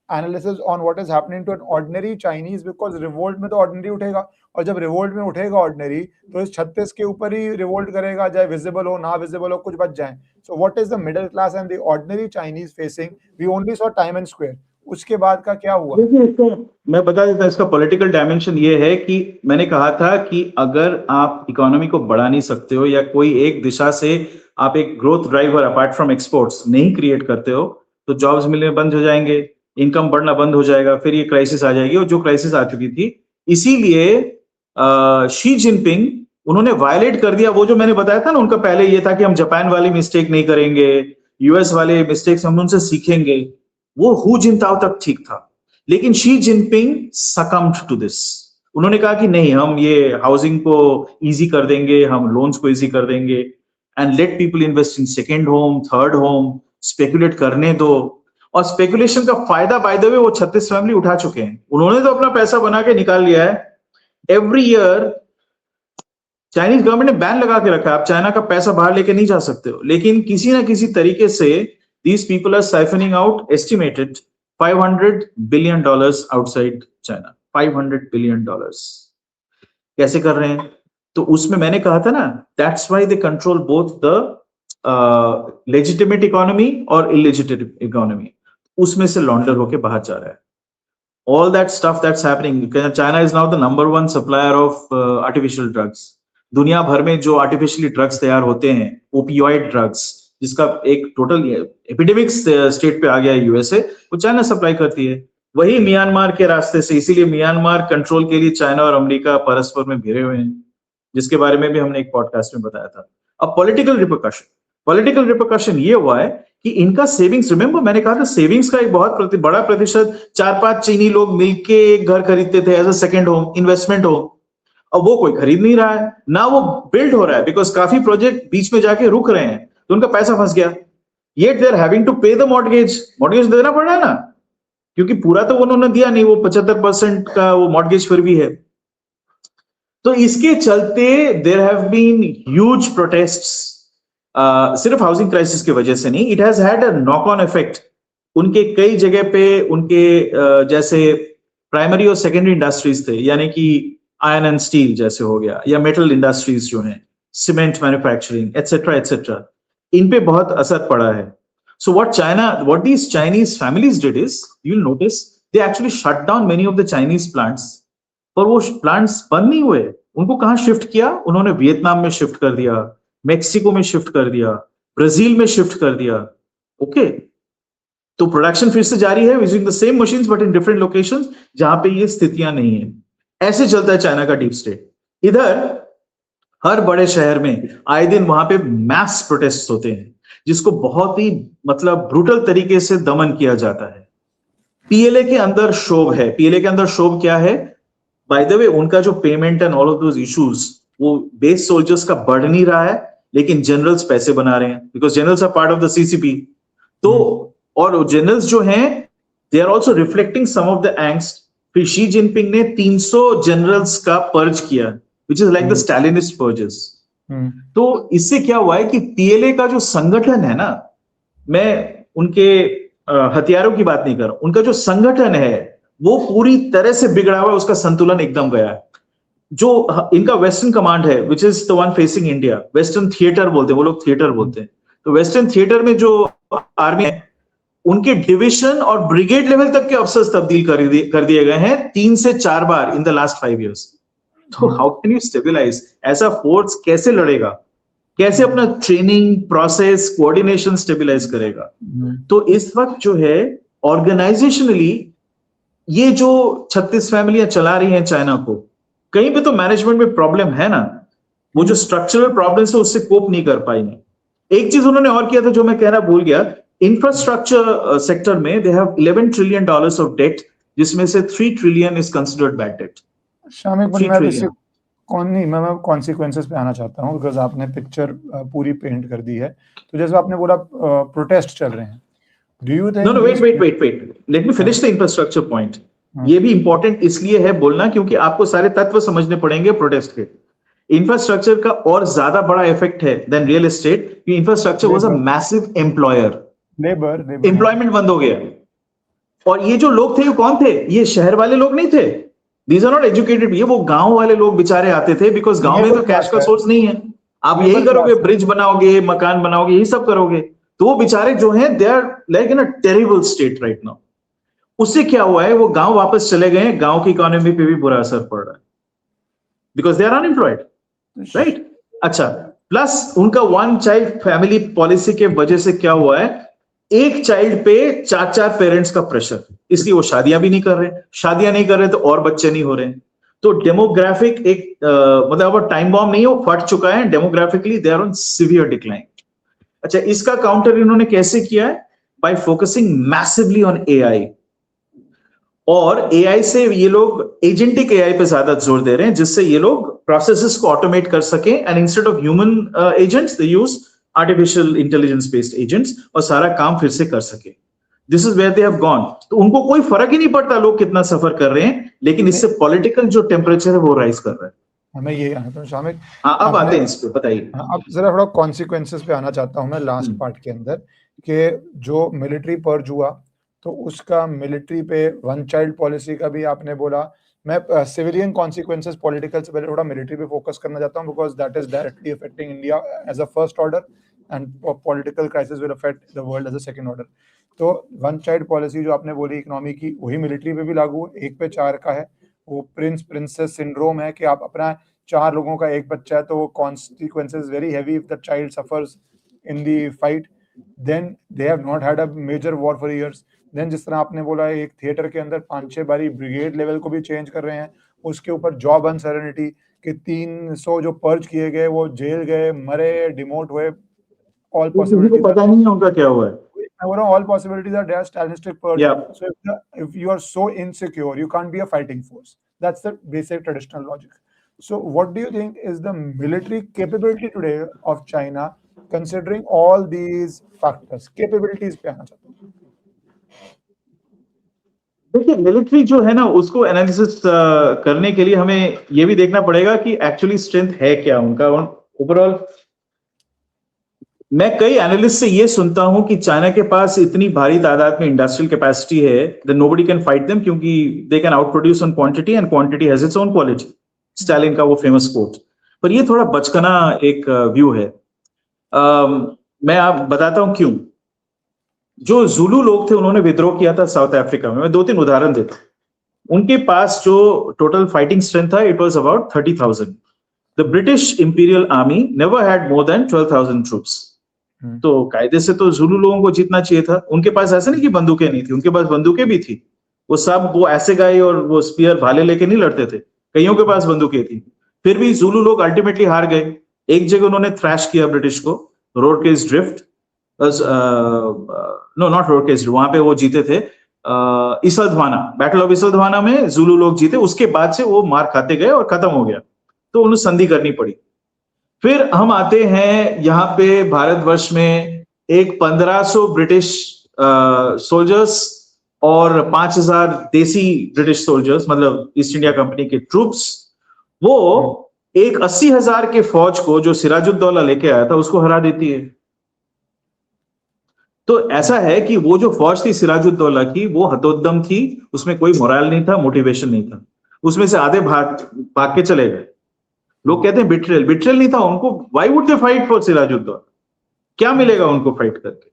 S1: analysis on what is happening to an ordinary Chinese, because revolt में तो ordinary उठेगा, और जब revolt में उठेगा ordinary, तो इस 36 के ऊपर ही revolt करेगा, चाहे visible हो ना visible हो, कुछ बच जाए। So what is the middle class and the ordinary Chinese facing? We only saw Tiananmen Square. उसके बाद का क्या हुआ?
S2: देखिए, इसका मैं बता देता हूं, इसका पॉलिटिकल डायमेंशन ये है कि मैंने कहा था कि अगर आप इकोनॉमी को बढ़ा नहीं सकते हो या कोई एक दिशा से आप एक growth driver apart from exports नहीं क्रिएट करते हो, तो जॉब्स मिलने बंद हो जाएंगे, इनकम बढ़ना बंद हो जाएगा, फिर ये क्राइसिस आ जाएगी, और जो क्राइसिस आ चुकी थी। इसीलिए शी जिनपिंग उन्होंने वायलेट कर दिया वो जो मैंने बताया था ना, उनका पहले ये था कि हम जापान वाली मिस्टेक नहीं करेंगे, यूएस वाले मिस्टेक्स हम उनसे सीखेंगे, वो हु जिनताओ तक ठीक था। लेकिन Xi Jinping succumbed to this. उन्होंने कहा कि नहीं, हम ये हाउसिंग को इजी कर देंगे, हम लोन्स को इजी कर देंगे, and let people invest in second home, third home, speculate करने दो। और स्पेकुलेशन का फायदा बाय द वे वो 36 फैमिली उठा चुके हैं। उन्होंने तो अपना पैसा बना के निकाल लिया है। एवरी ईयर चाइनीज गवर्नमेंट ने बैन लगा के रखा है, आप चाइना का पैसा बाहर लेके नहीं जा सकते हो, लेकिन किसी ना किसी तरीके से these people are siphoning out estimated $500 billion outside China. $500 billion कैसे कर रहे हैं? तो उसमें मैंने कहा था ना, that's why they control both the legitimate economy और illegitimate economy. उसमें से लॉन्डर होके बाहर जा रहा है। All that stuff that's happening. China is now the #1 supplier of artificial drugs. दुनिया भर में जो आर्टिफिशियली ड्रग्स तैयार होते हैं, ओपियोइड ड्रग्स, जिसका एक टोटल एपिडेमिक स्टेट पे आ गया है यूएसए, वो चाइना सप्लाई करती है, वही म्यांमार के रास्ते से। इसीलिए म्यांमार कंट्रोल के लिए चाइना और अमेरिका परस्पर में भिड़े हुए हैं, जिसके बारे में भी हमने एक पॉडकास्ट में बताया था। अब पॉलिटिकल रिपरकशन ये हुआ है कि इनका सेविंग्स, रिमेंबर मैंने कहा था सेविंग्स का एक बहुत बड़ा प्रतिशत 4-5 चीनी लोग मिलके एक घर खरीदते थे as a second home, investment home. अब वो कोई खरीद नहीं रहा है ना, वो बिल्ड हो रहा है बिकॉज काफी प्रोजेक्ट बीच में जाके रुक रहे हैं, तो उनका पैसा फंस गया। Yet they are having to pay the mortgage देना पड़ रहा है ना, क्योंकि पूरा तो उन्होंने दिया नहीं, वो 75% का वो मॉर्गेज फिर भी है। तो इसके चलते there have been huge protests, सिर्फ हाउसिंग क्राइसिस की वजह से नहीं, it has had a knock on effect. उनके कई जगह पे उनके जैसे प्राइमरी और सेकेंडरी इंडस्ट्रीज थे, यानी कि आयरन एंड स्टील जैसे हो गया, या मेटल इंडस्ट्रीज जो हैं, सीमेंट मैन्युफैक्चरिंग एटसेट्रा, इन पे बहुत असर पड़ा है। So what these Chinese families did is, you'll notice, they actually shut down many of the Chinese plants. पर वो प्लांट्स बंद नहीं हुए, उनको कहां शिफ्ट किया? उन्होंने वियतनाम में शिफ्ट कर दिया, मेक्सिको में शिफ्ट कर दिया, ब्राजील में शिफ्ट कर दिया। ओके, तो प्रोडक्शन फिर से जारी है using the same machines but in different locations जहां पे ये स्थितियां नहीं है। ऐसे चलता है चाइना का डीप स्टेट। इधर हर बड़े शहर में आए दिन वहां पे मैस प्रोटेस्ट होते हैं, जिसको बहुत ही मतलब ब्रूटल तरीके से दमन किया जाता है। पीएलए के अंदर क्षोभ है। पीएलए के अंदर क्षोभ क्या है? बाय द वे, उनका जो payment and all of those issues, वो बेस सोल्जर्स का बढ़ नहीं रहा है, लेकिन जनरल्स पैसे बना रहे हैं, because generals are part of the CCP. तो और जनरल्स जो हैं, they are also reflecting some of the angst. फिर शी जिनपिंग ने 300 जनरल्स का पर्ज किया, which is like the Stalinist purges. तो इससे क्या हुआ है कि पीएलए का जो संगठन है ना, मैं उनके हथियारों की बात नहीं कर रहा, उनका जो संगठन है वो पूरी तरह से बिगड़ा हुआ है, उसका संतुलन एकदम गया है। जो इनका वेस्टर्न कमांड है, which is the one facing India, western theatre बोलते हैं वो लोग, थिएटर बोलते हैं। तो वेस्टर्न थिएटर में जो आर्मी है, उनके डिविजन और ब्रिगेड लेवल तक के अफसर्स तब्दील कर दिए गए हैं 3 से 4 बार इन द लास्ट 5 years। तो हाउ कैन यू स्टेबलाइज ऐसा फोर्स? कैसे लड़ेगा? कैसे अपना ट्रेनिंग प्रोसेस कोऑर्डिनेशन स्टेबलाइज करेगा? तो इस वक्त जो है ऑर्गेनाइजेशनली ये जो 36 फैमिलियां चला रही हैं चाइना को, कहीं पे तो मैनेजमेंट में प्रॉब्लम है ना, वो जो स्ट्रक्चरल प्रॉब्लम्स है उससे कोप नहीं कर पाई है। एक चीज उन्होंने और किया था जो मैं कहना भूल गया, इंफ्रास्ट्रक्चर सेक्टर में they have $11 trillion of debt, जिसमें से 3 trillion is considered bad debt.
S1: मैं कॉन्सिक्वेंसेस पे आना चाहता हूँ, बिकॉज आपने पिक्चर पूरी पेंट कर दी है। तो जैसे आपने बोला प्रोटेस्ट चल रहे हैं, do you think?
S2: No wait, let me finish the infrastructure point. ये भी इंपॉर्टेंट इसलिए है बोलना क्योंकि आपको सारे तत्व समझने पड़ेंगे प्रोटेस्ट के। इंफ्रास्ट्रक्चर का और ज्यादा बड़ा इफेक्ट है then real estate. Infrastructure was a massive employer, labour employment बंद हो गया। और ये जो लोग थे, ये कौन थे? ये शहर वाले लोग नहीं थे, दीज आर नॉट एजुकेटेड। ये वो गांव वाले लोग बेचारे आते थे, बिकॉज गांव में तो कैश का सोर्स नहीं है। आप यही करोगे, ब्रिज बनाओगे, मकान बनाओगे, यही सब करोगे। तो वो बेचारे जो हैं, they are like in a terrible state right now. उससे क्या हुआ है, वो गांव वापस चले गए, गांव की इकोनॉमी पे भी बुरा असर पड़ रहा है, because they are unemployed, right? अच्छा, प्लस उनका 1 child फैमिली पॉलिसी के वजह से क्या हुआ है, एक चाइल्ड पे 4 पेरेंट्स का प्रेशर, इसलिए वो शादियां भी नहीं कर रहे। शादियां नहीं कर रहे तो और बच्चे नहीं हो रहे। तो डेमोग्राफिक एक मतलब अब टाइम बॉम्ब नहीं, वो फट चुका है। Demographically they are on severe decline. अच्छा, इसका काउंटर इन्होंने कैसे किया है? By focusing massively on AI. और एआई से ये लोग एजेंटिक एआई पे ज्यादा जोर दे रहे हैं, जिससे ये लोग प्रोसेसेस को ऑटोमेट कर सकें, and instead of human agents they use artificial intelligence based agents, और सारा काम फिर से कर सके। This is where they have gone. तो उनको कोई फर्क ही नहीं पड़ता लोग कितना सफर कर रहे हैं, लेकिन इससे पॉलिटिकल जो टेम्परेचर है वो राइज कर रहा है।
S1: हमें ये आना था शामिक।
S2: हाँ, अब आते हैं इस पे, बताइए।
S1: अब जरा थोड़ा कॉन्सिक्वेंसेस पे आना चाहता हूँ मैं लास्ट पार्ट के अंदर, कि जो मिलिट्री पर्ज हुआ तो उसका मिलिट्री पे 1 child पॉलिसी का भी आपने बोला। मैं सिविलियन कॉन्सिक्वेंसेस पॉलिटिकल से पहले थोड़ा मिलिट्री पे फोकस करना चाहता हूँ, because that is directly affecting India as a first order, and political crisis will affect the world as a second order. तो 1 child पॉलिसी जो आपने बोली इकोनॉमी की, वही मिलिट्री पे भी लागू है। 1 पे 4 का है, वो प्रिंसेस सिंड्रोम है कि आप अपना 4 लोगों का 1 बच्चा है, तो वो consequences very heavy if the child suffers in the fight, then they have not had a major war for years. Then जिस तरह आपने बोला, एक थिएटर के अंदर 5-6 बारी ब्रिगेड लेवल को भी चेंज कर रहे हैं, उसके ऊपर जॉब अनसर्टेनिटी, कि 300 जो पर्ज किए गए वो जेल गए, मरे, डिमोट हुए, ऑल
S2: किसी को
S1: पॉसिबिलिटीज
S2: पता नहीं है उनका क्या हुआ है।
S1: all possibilities are there, Stalinistic purge.
S2: या
S1: So if you are so insecure, you can't be a fighting force. That's the basic traditional logic. So what do you think is the military capability today of China, considering all these factors? Capabilities पे आना चाहता हूँ।
S2: देखिए, military जो है ना, उसको analysis करने के लिए हमें ये भी देखना पड़ेगा कि एक्चुअली स्ट्रेंथ है क्या उनका ओवरऑल। मैं कई एनालिस्ट से ये सुनता हूं कि चाइना के पास इतनी भारी तादाद में इंडस्ट्रियल कैपेसिटी है that nobody can fight them, क्योंकि they can out produce on quantity and quantity has its own quality. Stalin का वो फेमस कोट। पर ये थोड़ा बचकाना एक व्यू है। मैं आप बताता हूं क्यों। जो जुलू लोग थे उन्होंने विद्रोह किया था साउथ अफ्रीका में। मैं 2-3 उदाहरण देता हूं। उनके पास जो टोटल फाइटिंग स्ट्रेंथ था, it was about 30,000। The British imperial army never had more than 12,000 troops. तो कायदे से तो जुलू लोगों को जीतना चाहिए था। उनके पास ऐसा नहीं कि बंदूकें नहीं थी, उनके पास बंदूकें भी थी। वो सब वो ऐसे गाय और वो स्पीयर भाले लेके नहीं लड़ते थे, कईयों के पास बंदूकें थी। फिर भी जुलू लोग अल्टीमेटली हार गए। एक जगह उन्होंने थ्रैश किया ब्रिटिश को, रोडकेस ड्रिफ्ट, नो नॉट रोडकेस, वहां पे वो जीते थे इसलधवाना, बैटल ऑफ इसलधवाना में जुलू लोग जीते। उसके बाद से वो मार खाते गए और खत्म हो गया, तो उन्हें संधि करनी पड़ी। फिर हम आते हैं यहाँ पे भारतवर्ष में, एक 1500 ब्रिटिश सोल्जर्स और 5000 देसी ब्रिटिश सोल्जर्स, मतलब ईस्ट इंडिया कंपनी के ट्रूप्स, वो एक 80,000 के फौज को जो सिराजुद्दौला लेके आया था उसको हरा देती है। तो ऐसा है कि वो जो फौज थी सिराजुद्दौला की, वो हतोद्दम थी, उसमें कोई मोरल नहीं था, मोटिवेशन नहीं था। उसमें से आधे भाग के चले गए। लोग कहते हैं बिट्रेल नहीं था उनको। Why would they fight for Sirajuddaulah? क्या मिलेगा उनको फाइट करके?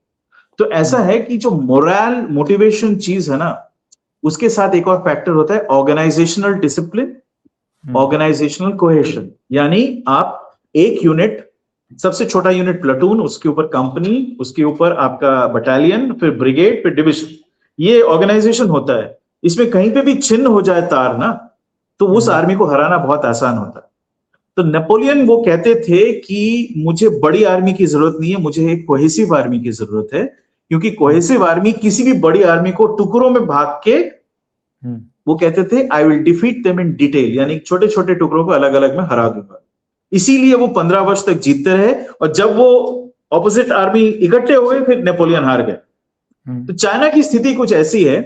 S2: तो ऐसा है कि जो मोरल मोटिवेशन चीज है ना, उसके साथ एक और फैक्टर होता है ऑर्गेनाइजेशनल डिसिप्लिन, ऑर्गेनाइजेशनल कोहेशन। यानी आप एक यूनिट, सबसे छोटा यूनिट प्लाटून, उसके ऊपर कंपनी, उसके ऊपर आपका बटालियन, फिर ब्रिगेड, फिर डिविजन, ये ऑर्गेनाइजेशन होता है। इसमें कहीं पे भी छिन्न हो जाए तार ना, तो उस आर्मी को हराना बहुत आसान होता है। तो नेपोलियन वो कहते थे कि मुझे बड़ी आर्मी की जरूरत नहीं है, मुझे एक कोहेसिव आर्मी की जरूरत है, क्योंकि कोहेसिव आर्मी किसी भी बड़ी आर्मी को टुकड़ों में भाग के, वो कहते थे I will defeat them in detail, यानी छोटे छोटे टुकड़ों को अलग अलग में हरा दूंगा। इसीलिए वो 15 वर्ष तक जीतते रहे, और जब वो ऑपोजिट आर्मी इकट्ठे हो गए, फिर नेपोलियन हार गए। तो चाइना की स्थिति कुछ ऐसी है।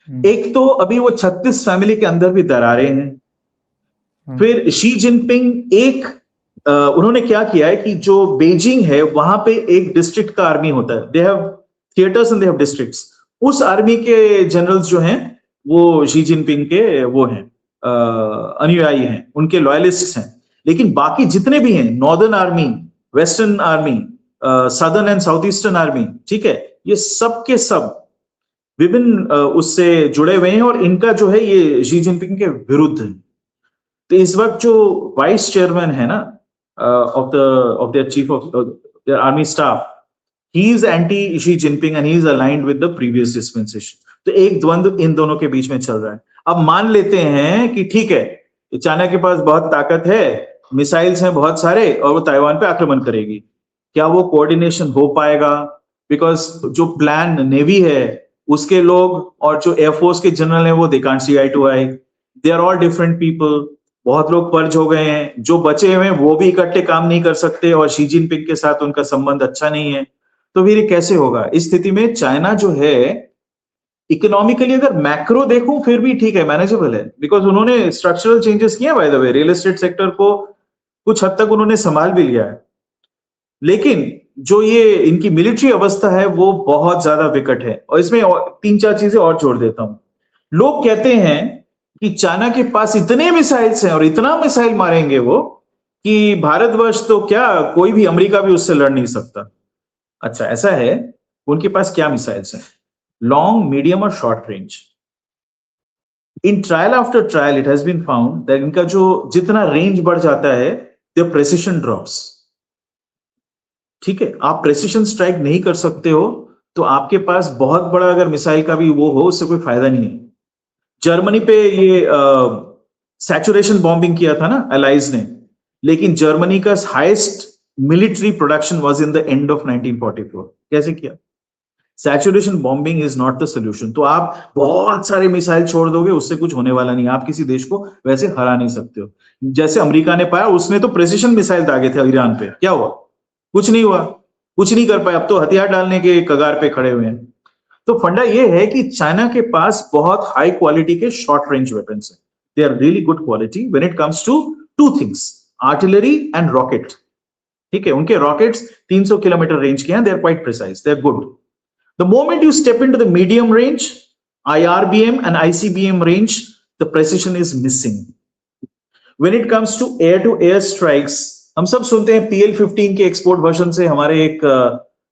S2: एक तो अभी वो 36 फैमिली के अंदर भी दरारें हैं। फिर शी जिनपिंग उन्होंने क्या किया है कि जो बेजिंग है वहां पे एक डिस्ट्रिक्ट का आर्मी होता है, they have theatres and they have districts. उस आर्मी के जनरल्स जो हैं वो शी जिनपिंग के वो हैं, अनुयायी हैं, उनके लॉयलिस्ट्स हैं। लेकिन बाकी जितने भी हैं, northern army, western army, southern and south eastern army, ठीक है, ये सब के सब विभिन्न उससे जुड़े हुए हैं, और इनका जो है ये शी जिनपिंग के विरुद्ध है। तो इस वक्त जो वाइस चेयरमैन है ना of the chief of the army staff, he is anti Xi Jinping and he is aligned with the previous dispensation. तो एक द्वंद्व इन दोनों के बीच में चल रहा है। अब मान लेते हैं कि ठीक है, चाइना के पास बहुत ताकत है, मिसाइल्स हैं बहुत सारे, और वो ताइवान पे आक्रमण करेगी। क्या वो कोऑर्डिनेशन हो पाएगा? बिकॉज जो प्लान नेवी है उसके लोग और जो एयरफोर्स के जनरल हैं वो they can't see eye to eye, they are all different people. बहुत लोग पर्ज हो गए हैं, जो बचे हुए हैं वो भी इकट्ठे काम नहीं कर सकते, और शी जिनपिंग के साथ उनका संबंध अच्छा नहीं है। तो फिर ये कैसे होगा? इस स्थिति में चाइना जो है इकोनॉमिकली, अगर मैक्रो देखूं फिर भी ठीक है, मैनेजेबल है, बिकॉज उन्होंने स्ट्रक्चरल चेंजेस किए bye the way. Real estate sector को कुछ हद तक उन्होंने संभाल भी लिया है। लेकिन जो ये इनकी मिलिट्री अवस्था है वो बहुत ज्यादा विकट है। और इसमें 3-4 चीजें और जोड़ देता हूं। लोग कहते हैं कि चाइना के पास इतने मिसाइल्स हैं और इतना मिसाइल मारेंगे वो कि भारतवर्ष तो क्या, कोई भी, अमेरिका भी उससे लड़ नहीं सकता। अच्छा, ऐसा है? उनके पास क्या मिसाइल्स हैं? लॉन्ग, मीडियम और short range. In trial after trial it has been found that इनका जो जितना रेंज बढ़ जाता है, द प्रेसिशन ड्रॉप्स। ठीक है, आप प्रेसिशन स्ट्राइक नहीं कर सकते हो तो आपके पास बहुत बड़ा अगर मिसाइल का भी वो हो, उससे कोई फायदा नहीं है। जर्मनी पे ये सैचुरेशन बॉम्बिंग किया था ना एलाइज ने, लेकिन जर्मनी का highest military production was in the end of 1944। कैसे किया? Saturation bombing is not the solution. तो आप बहुत सारे मिसाइल छोड़ दोगे, उससे कुछ होने वाला नहीं। आप किसी देश को वैसे हरा नहीं सकते हो। जैसे अमेरिका ने पाया, उसने तो प्रेसिशन मिसाइल दागे थे ईरान पे, क्या हुआ? कुछ नहीं हुआ, कुछ नहीं कर पाए। अब तो हथियार डालने के कगार पे खड़े हुए हैं। तो फंडा ये है कि चाइना के पास बहुत हाई क्वालिटी के शॉर्ट रेंज वेपन्स हैं। They are really good quality when it comes to two things, artillery and rocket. ठीक है, उनके रॉकेट्स 300 किलोमीटर रेंज के हैं। They are quite precise, they are good. The moment you step into the medium range, IRBM and ICBM range, the precision is missing. When it comes to air strikes, हम सब सुनते हैं PL-15 के export version से हमारे एक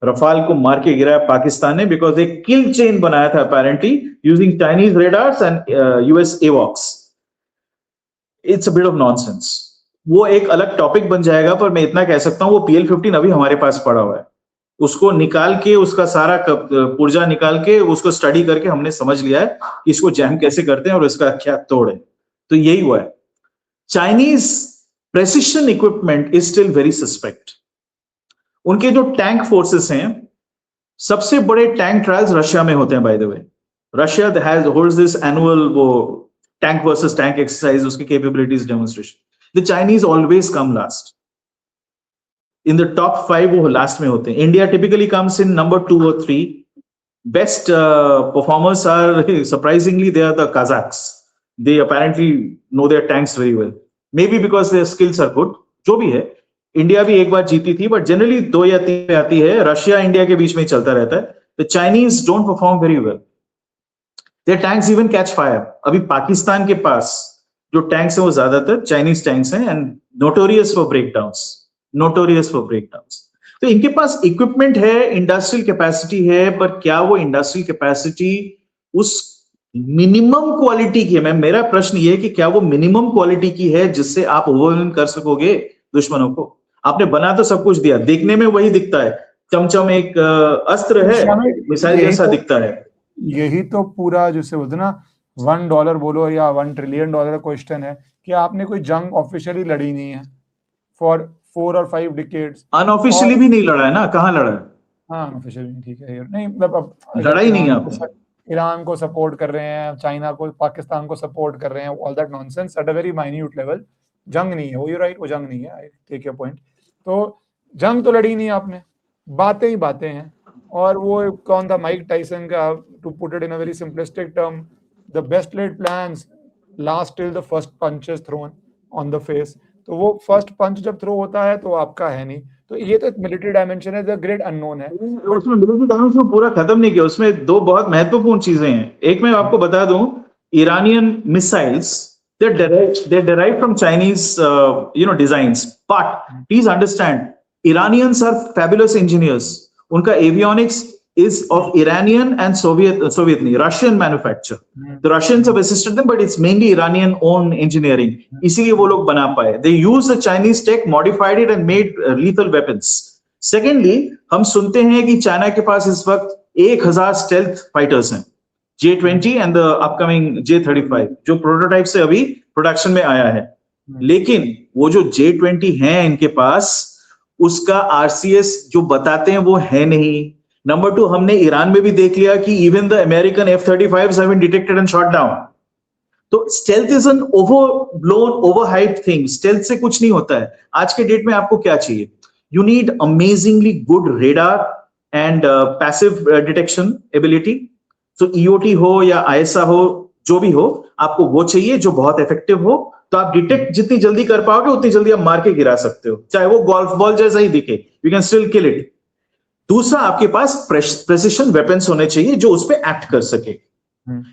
S2: Rafale को मार के गिराया पाकिस्तान ने, बिकॉज एक किल चेन बनाया था apparently using Chinese radars and US AWACS. It's a bit of nonsense. वो एक अलग टॉपिक बन जाएगा, पर मैं इतना कह सकता हूँ वो PL-15 अभी हमारे पास पड़ा हुआ है। उसको निकाल के, उसका सारा पुर्जा निकाल के, उसको स्टडी करके हमने समझ लिया है कि इसको जैम कैसे करते हैं और इसका क्या तोड़ है। तो यही हुआ है। Chinese precision equipment is still very suspect. उनके जो टैंक फोर्सेस हैं, सबसे बड़े टैंक ट्रायल्स रशिया में होते हैं by the way. Russia has holds this annual वो टैंक वर्सेस टैंक एक्सरसाइज, उसकी capabilities demonstration. The Chinese always come last. In the top 5 वो लास्ट में होते हैं। India typically comes in number 2 or 3. Best performers are surprisingly they are the Kazakhs. They apparently know their tanks very well, maybe because their skills are good. जो भी है, India भी एक बार जीती थी, बट जनरली 2 या 3 में आती है। रशिया इंडिया के बीच में चलता रहता है। The Chinese don't perform very well. Their tanks even catch fire. अभी पाकिस्तान के पास जो टैंक्स है वो ज्यादातर चाइनीज टैंक्स हैं एंड नोटोरियस फॉर ब्रेकडाउन्स। तो इनके पास इक्विपमेंट है, इंडस्ट्रियल कैपेसिटी है, पर क्या वो इंडस्ट्रियल कैपेसिटी उस मिनिमम क्वालिटी की है? मेरा प्रश्न ये है कि क्या वो मिनिमम क्वालिटी की है जिससे आप ओवरवेलम कर सकोगे दुश्मनों को? आपने बना तो सब कुछ दिया, देखने में वही दिखता है, चमचम एक अस्त्र है, मिसाइल जैसा दिखता है।
S1: यही तो पूरा जिसे बोलते ना $1 बोलो या $1 ट्रिलियन क्वेश्चन है कि आपने कोई जंग ऑफिशियली लड़ी नहीं है फॉर 4 or 5 decades।
S2: अनऑफिशियली भी नहीं लड़ा है ना, कहाँ लड़ा है?
S1: हाँ, अनऑफिशियली ठीक है, नहीं मतलब
S2: लड़ा ही नहीं आपने।
S1: ईरान को सपोर्ट कर रहे हैं, चाइना को, पाकिस्तान को सपोर्ट कर रहे हैं, all that nonsense at a very minute level. जंग नहीं है वो, यू राइट, वो जंग नहीं है। I take your point. तो जंग तो लड़ी नहीं आपने, बातें ही बातें हैं। और वो कौन था, माइक टाइसन का, to put it in a very simplistic term, the best laid plans last till the first punch is thrown on the face. तो वो फर्स्ट पंच जब थ्रो होता है तो आपका है नहीं। तो ये तो मिलिट्री डायमेंशन है, द ग्रेट अननोन है।
S2: उसमें मिलिट्री डायमेंशन पूरा खत्म नहीं किया, उसमें 2 बहुत महत्वपूर्ण चीजें हैं। एक मैं आपको बता दूं, Iranian missiles they derive from Chinese designs, but please understand, Iranians are fabulous engineers. उनका avionics is of Iranian and Russian manufacture. The Russians have assisted them, but it's mainly Iranian own engineering. इसीलिए वो लोग बना पाए। They used the Chinese tech, modified it and made lethal weapons. Secondly, हम सुनते हैं कि चाइना के पास इस वक्त 1000 stealth fighters हैं, J-20 and the upcoming J-35, जो प्रोटोटाइप से अभी प्रोडक्शन में आया है। लेकिन वो जो J-20 है इनके पास, उसका RCS जो बताते हैं वो है नहीं। नंबर 2, हमने ईरान में भी देख लिया कि even the American F-35s have been detected and shot down. तो stealth is an overblown, overhyped thing. Stealth से कुछ नहीं होता है। आज के डेट में आपको क्या चाहिए? You need amazingly good radar and passive detection ability. तो EOT हो या ISA हो, जो भी हो, आपको वो चाहिए जो बहुत इफेक्टिव हो। तो आप डिटेक्ट जितनी जल्दी कर पाओगे उतनी जल्दी आप मार के गिरा सकते हो, चाहे वो गोल्फ बॉल जैसा ही दिखे, you can still kill it. दूसरा, आपके पास प्रेसिशन वेपन्स होने चाहिए जो उस पर एक्ट कर सके।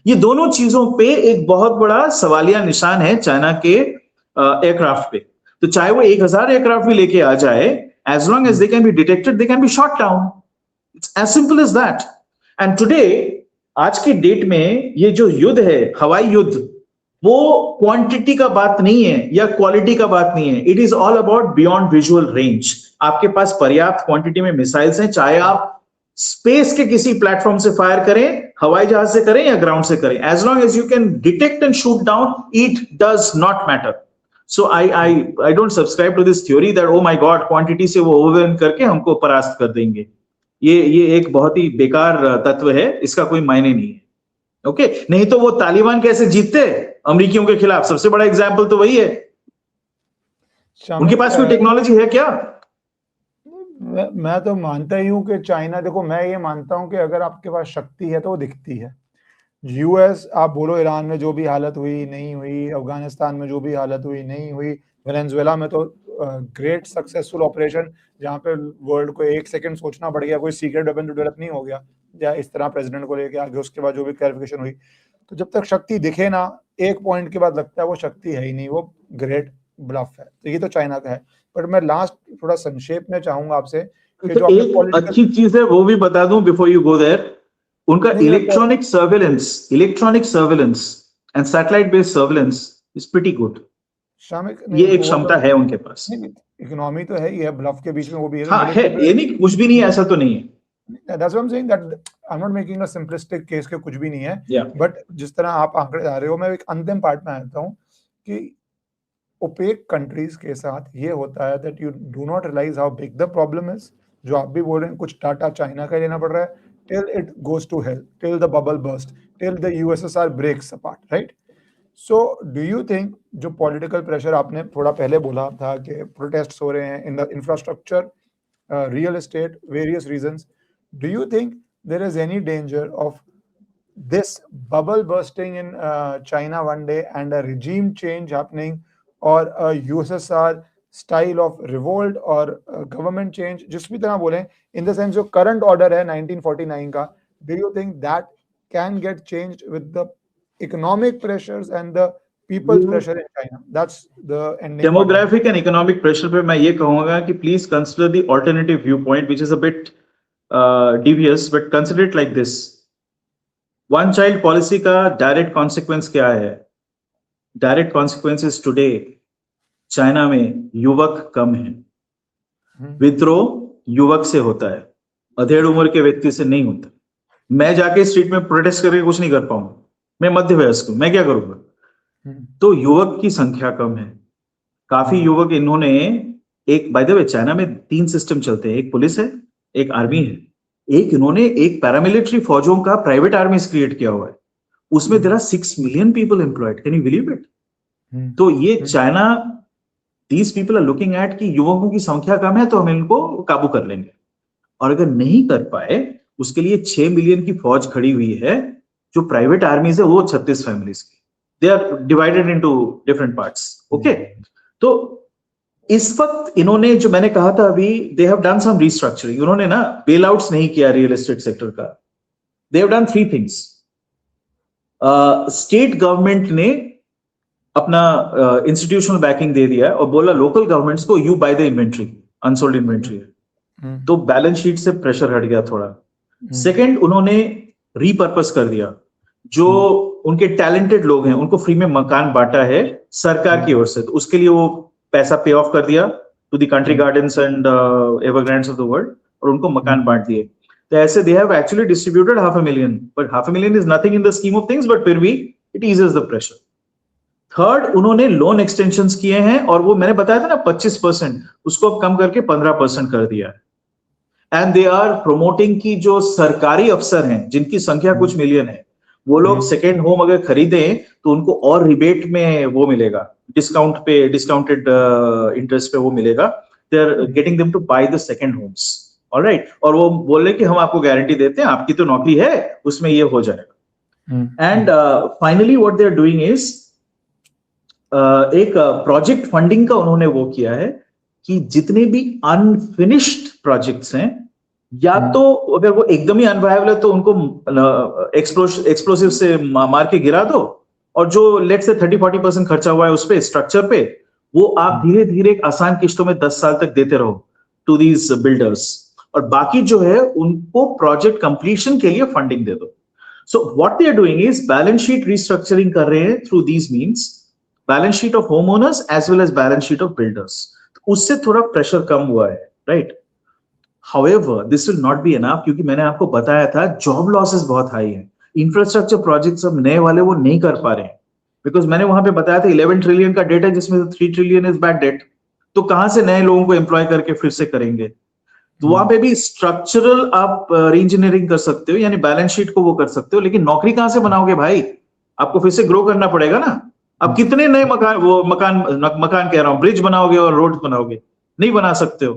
S2: ये दोनों चीजों पे एक बहुत बड़ा सवालिया निशान है चाइना के एयरक्राफ्ट पे। तो चाहे वो 1000 एयरक्राफ्ट भी लेके आ जाए, as long as they can be detected, they can be shot down. It's as simple as that. And today, आज के डेट में ये जो युद्ध है, हवाई युद्ध, वो क्वांटिटी का बात नहीं है या क्वालिटी का बात नहीं है। It is all about beyond visual range. आपके पास पर्याप्त क्वांटिटी में मिसाइल्स हैं, चाहे आप स्पेस के किसी प्लेटफॉर्म से फायर करें हवाई जहाज से करें या ग्राउंड से करें, as long as you can detect and shoot down, it does not matter. So I don't subscribe to this theory that oh my god quantity से वो ओवरवेलम करके हमको परास्त कर देंगे. ये एक बहुत ही बेकार तत्व है, इसका कोई मायने नहीं है. ओके नहीं तो वो तालिबान कैसे जीतते अमेरिकियों के खिलाफ, सबसे बड़ा एग्जाम्पल तो वही है. उनके पास कोई टेक्नोलॉजी है क्या?
S1: मैं तो मानता ही हूं कि चाइना, देखो मैं ये मानता हूं कि अगर आपके पास शक्ति है तो वो दिखती है. यूएस, आप बोलो ईरान में जो भी हालत हुई नहीं हुई, अफगानिस्तान में जो भी हालत हुई नहीं हुई, वेनेजुएला में तो ग्रेट सक्सेसफुल ऑपरेशन जहाँ पे वर्ल्ड को एक सेकंड सोचना पड़ गया, कोई सीक्रेट वेपन डेवलप नहीं हो गया या इस तरह प्रेसिडेंट को लेके आगे उसके बाद जो भी क्लैरिफिकेशन हुई. तो जब तक शक्ति दिखे ना, एक पॉइंट के बाद लगता है वो शक्ति है ही नहीं, वो ग्रेट ब्लफ है. तो ये तो चाइना का है. बट मैं लास्ट थोड़ा संक्षेप में चाहूंगा आपसे कि जो
S2: एक अच्छी चीज है वो भी बता दूं बिफोर यू गो देयर. उनका electronic surveillance and satellite based surveillance is pretty good. ये एक क्षमता है उनके पास.
S1: इकोनॉमी तो है ही है, ब्लफ के बीच में वो भी है.
S2: हाँ है, ये नहीं कुछ भी नहीं है, ऐसा तो नहीं है.
S1: That's what I'm saying, that I'm not making a simplistic case के कुछ भी नहीं है. बट जिस तरह आप आंकड़े आ रहे हो, मैं एक अंतिम पार्ट में आता हूँ कि ओपेक कंट्रीज के साथ ये होता है that you do not realize how big the problem is. जो आप भी बोल रहे हैं, कुछ डाटा चाइना का लेना पड़ रहा है till it goes to hell, till the bubble burst, till the USSR breaks apart, right? So do you think जो political pressure आपने थोड़ा पहले बोला था कि protests हो रहे हैं in the infrastructure, real estate, various reasons, do you think there is any danger of this bubble bursting in China one day and a regime change happening, or a USSR style of revolt or government change, जिस भी तरह बोलें, in the sense जो current order है 1949 का, do you think that can get changed with the economic pressures and the people's pressure in China? That's the ending.
S2: Demographic and economic pressure पे मैं ये कहूँगा कि please consider the alternative viewpoint, which is a bit devious, but consider it like this. One child policy का direct consequence क्या है? Direct consequences today China में युवक कम है. विद्रोह युवक से होता है, अधेड़ उम्र के व्यक्ति से नहीं होता. मैं जाके स्ट्रीट में प्रोटेस्ट करके कुछ नहीं कर पाऊंगा, मैं मध्य वयस्क हूं, मैं क्या करूंगा? तो युवक की संख्या कम है. काफी युवक इन्होंने एक, बाय द वे चाइना में 3 सिस्टम चलते हैं, एक पुलिस है, एक आर्मी है, एक इन्होंने एक पैरामिलिट्री फौजों का प्राइवेट आर्मी क्रिएट किया हुआ है. उसमें there are 6 million people employed. Can you believe it? तो ये China, these people are looking at कि युवकों की संख्या कम है तो हम इनको काबू कर लेंगे. और अगर नहीं कर पाए, उसके लिए 6 मिलियन की फौज खड़ी हुई है. जो प्राइवेट आर्मीज है वो 36 फैमिलीज की. They are divided into different parts. Okay, तो इस वक्त इन्होंने, जो मैंने कहा था अभी, they have done some restructuring. उन्होंने ना बेल आउट्स नहीं किया रियल एस्टेट सेक्टर का. दे have done 3 things. State government ने अपना इंस्टीट्यूशनल बैकिंग दे दिया और बोला लोकल गवर्नमेंट्स को, you by the inventory, unsold inventory. तो बैलेंस शीट से प्रेशर हट गया थोड़ा. सेकंड, उन्होंने रीपर्पस कर दिया. जो उनके टैलेंटेड लोग हैं उनको फ्री में मकान बांटा है सरकार की ओर से. तो उसके लिए वो पैसा पे ऑफ कर दिया to the country gardens and Evergrandes of the world, और उनको मकान बांट दिए. तो ऐसे they have actually distributed 500,000, but 500,000 is nothing in the scheme of things, but फिर भी it eases the pressure. Third, उन्होंने लोन एक्सटेंशंस किए हैं, और वो मैंने बताया था ना 25%, उसको कम करके 15% कर दिया है. एंड दे आर प्रोमोटिंग की जो सरकारी अफसर हैं जिनकी संख्या कुछ मिलियन है, वो लोग सेकेंड होम अगर खरीदें तो उनको और रिबेट में वो मिलेगा, डिस्काउंट पे, डिस्काउंटेड इंटरेस्ट पे वो मिलेगा. They are getting them to buy the second homes. Alright, और वो बोल रहे कि हम आपको गारंटी देते हैं, आपकी तो नौकरी है, उसमें ये हो जाएगा. And finally what they are doing is, एक प्रोजेक्ट फंडिंग का उन्होंने वो किया है कि जितने भी अनफिनिश्ड प्रोजेक्ट्स हैं, या तो अगर वो एकदम ही अनवायबल है तो उनको एक्सप्लोसिव से मार के गिरा दो, और जो लेट से 30-40% खर्चा हुआ है उस पे, स्ट्रक्चर पे, वो आप धीरे धीरे आसान किश्तों में 10 साल तक देते रहो टू दीज बिल्डर्स, और बाकी जो है उनको प्रोजेक्ट कंप्लीशन के लिए फंडिंग दे दो. So what they are doing is balance sheet restructuring कर रहे हैं through these means, balance sheet of home owners as well as balance sheet of builders. उससे थोड़ा प्रेशर कम हुआ है, right? However this will not be enough, क्योंकि मैंने आपको बताया था जॉब लॉसेस बहुत हाई है. इंफ्रास्ट्रक्चर प्रोजेक्ट्स अब नए वाले वो नहीं कर पा रहे हैं, बिकॉज मैंने वहां पे बताया था 11 ट्रिलियन का डेट है जिसमें से 3 ट्रिलियन इज बैड डेट, तो कहां से नए लोगों को एम्प्लॉय करके फिर से करेंगे? तो वहां पे भी स्ट्रक्चरल आप री इंजीनियरिंग कर सकते हो, यानी बैलेंस शीट को वो कर सकते हो, लेकिन नौकरी कहां से बनाओगे भाई? आपको फिर से ग्रो करना पड़ेगा ना। अब कितने नए मकान कह रहा हूं, ब्रिज बनाओगे और रोड बनाओगे? नहीं बना सकते हो।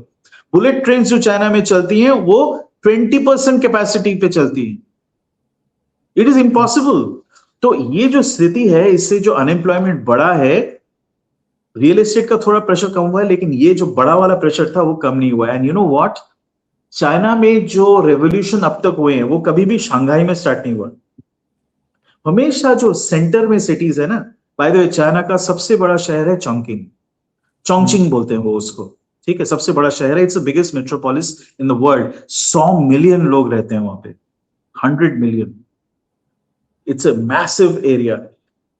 S2: बुलेट ट्रेन जो चाइना में चलती हैं वो 20% कैपेसिटी पे चलती है, इट इज इम्पॉसिबल। तो ये जो स्थिति है, इससे जो अनएम्प्लॉयमेंट बढ़ा है, रियल एस्टेट का थोड़ा प्रेशर कम हुआ है, लेकिन ये जो बड़ा वाला प्रेशर था वो कम नहीं हुआ है। And you know what, China में जो रेवोल्यूशन अब तक हुए हैं वो कभी भी शंघाई में स्टार्ट नहीं हुआ। हमेशा जो सेंटर में सिटीज है ना, बाय द वे चाइना का सबसे बड़ा शहर है चोंगकिंग, चोंगचिंग बोलते हैं वो उसको, ठीक है, सबसे बड़ा शहर है, it's the biggest metropolis in the world. 100 million लोग रहते हैं वहां पे, 100 million, it's a massive area.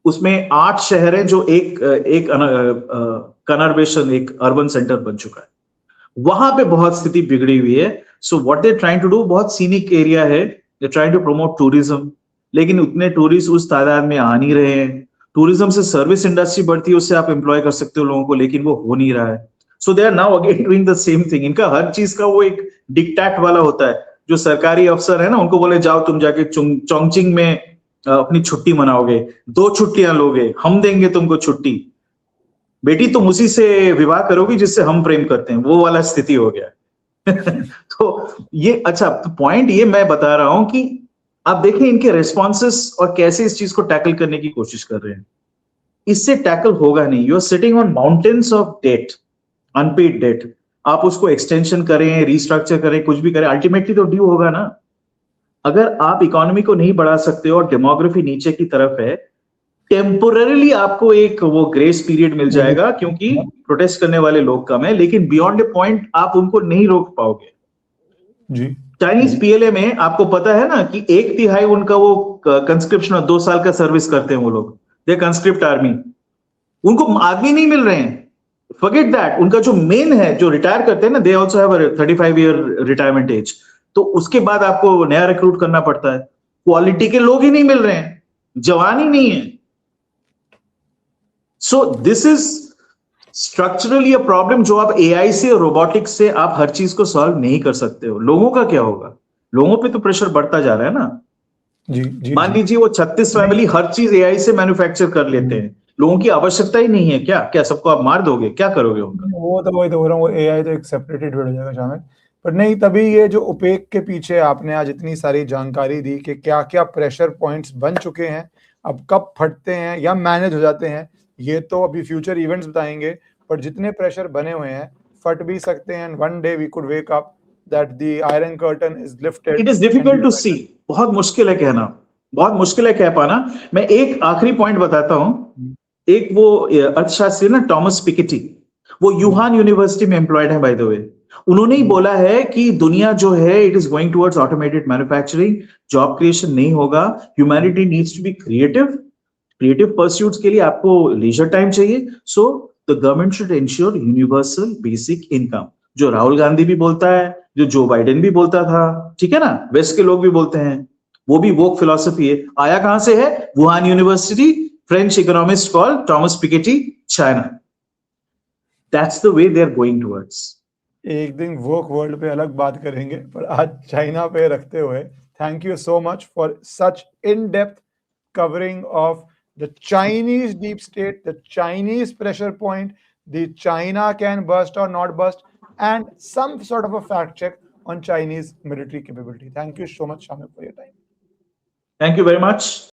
S2: उसमें 8 शहर है जो एक कन्वर्बेशन, एक अर्बन सेंटर बन चुका है। वहां पे बहुत स्थिति बिगड़ी हुई है। So what they trying to do, बहुत सीनिक एरिया है, they trying to promote tourism, लेकिन उतने टूरिस्ट उस तादाद में आ नहीं रहे हैं। टूरिज्म से सर्विस इंडस्ट्री बढ़ती है, उससे आप एम्प्लॉय कर सकते हो लोगों को, लेकिन वो हो नहीं रहा है। So they are now again doing the same thing. इनका हर चीज का वो एक डिक्टेट वाला होता है, जो सरकारी अफसर है ना, उनको बोले जाओ तुम जाके चोंगचिंग में अपनी छुट्टी मनाओगे, 2 छुट्टियां लोगे, हम देंगे तुमको छुट्टी, बेटी तुम उसी से विवाह करोगी जिससे हम प्रेम करते हैं, वो वाला स्थिति हो गया। तो ये अच्छा, तो पॉइंट ये मैं बता रहा हूं कि आप देखें इनके रेस्पॉन्सेस और कैसे इस चीज को टैकल करने की कोशिश कर रहे हैं। इससे टैकल होगा नहीं। You are sitting on mountains of debt, unpaid debt. आप उसको एक्सटेंशन करें, रिस्ट्रक्चर करें, कुछ भी करें, अल्टीमेटली तो ड्यू होगा ना। अगर आप इकोनॉमी को नहीं बढ़ा सकते हो और डेमोग्राफी नीचे की तरफ है, टेम्पोररीली आपको एक वो ग्रेस पीरियड मिल जाएगा क्योंकि प्रोटेस्ट करने वाले लोग कम है, लेकिन बियॉन्ड ए पॉइंट आप उनको नहीं रोक पाओगे
S1: जी।
S2: चाइनीज पीएलए में आपको पता है ना कि 1/3 उनका वो कंस्क्रिप्शन 2 साल का सर्विस करते हैं वो लोग, दे कंस्क्रिप्ट आर्मी, उनको आदमी नहीं मिल रहे हैं। फॉरगेट दैट, उनका जो मेन है जो रिटायर करते हैं ना, they also have a 35 year retirement age, तो उसके बाद आपको नया रिक्रूट करना पड़ता है। क्वालिटी के लोग ही नहीं मिल रहे हैं, जवान ही नहीं है। So this is structurally a problem जो आप एआई से, रोबोटिक्स से आप हर चीज को सॉल्व नहीं कर सकते हो। लोगों का क्या होगा? लोगों पे तो प्रेशर बढ़ता जा रहा है ना।
S1: जी जी।
S2: मान लीजिए वो 36 फैमिली हर चीज एआई से मैन्युफैक्चर कर लेते हैं, लोगों की आवश्यकता ही नहीं है क्या? क्या सबको आप मार दोगे? क्या करोगे उनका?
S1: वो तो वही तो बोल रहा हूँ, वो एआई तो एक सेपरेटेड हो जाएगा शामिल। पर नहीं, तभी ये जो ओपेक के पीछे आपने आज इतनी सारी जानकारी दी कि क्या क्या प्रेशर पॉइंट्स बन चुके हैं, अब कब फटते हैं या मैनेज हो जाते हैं, ये तो अभी फ्यूचर इवेंट्स बताएंगे। पर जितने प्रेशर बने हुए हैं, फट भी सकते हैं, one day we could wake up that the iron curtain is lifted.
S2: It is difficult to see, बहुत मुश्किल है कहना, बहुत मुश्किल है कह पाना। मैं एक आखिरी पॉइंट बताता हूं। एक वो अर्थशास्त्री ना, टॉमस पिकेटी, वो यूहान यूनिवर्सिटी में एम्प्लॉयड है बाय द वे। उन्होंने ही बोला है कि दुनिया जो है it is going towards automated manufacturing, job creation नहीं होगा। Humanity needs to be creative, creative pursuits के लिए आपको लीजर टाइम चाहिए। So the government should ensure universal basic income, जो राहुल गांधी भी बोलता है, जो बाइडेन भी बोलता था, ठीक है ना, वेस्ट के लोग भी बोलते हैं, वो भी वोक फिलॉसफी है। आया कहां से है? Wuhan University, French economist called Thomas Piketty, China. That's the way they are going towards.
S1: एक दिन वोक वर्ल्ड पे अलग बात करेंगे, पर आज चाइना पे रखते हुए thank you so much for such in depth covering of the Chinese deep state, the Chinese pressure point, the China can burst or not burst, and some sort of a fact check on Chinese military capability. Thank you so much, Shamil, for your time.
S2: Thank you very much.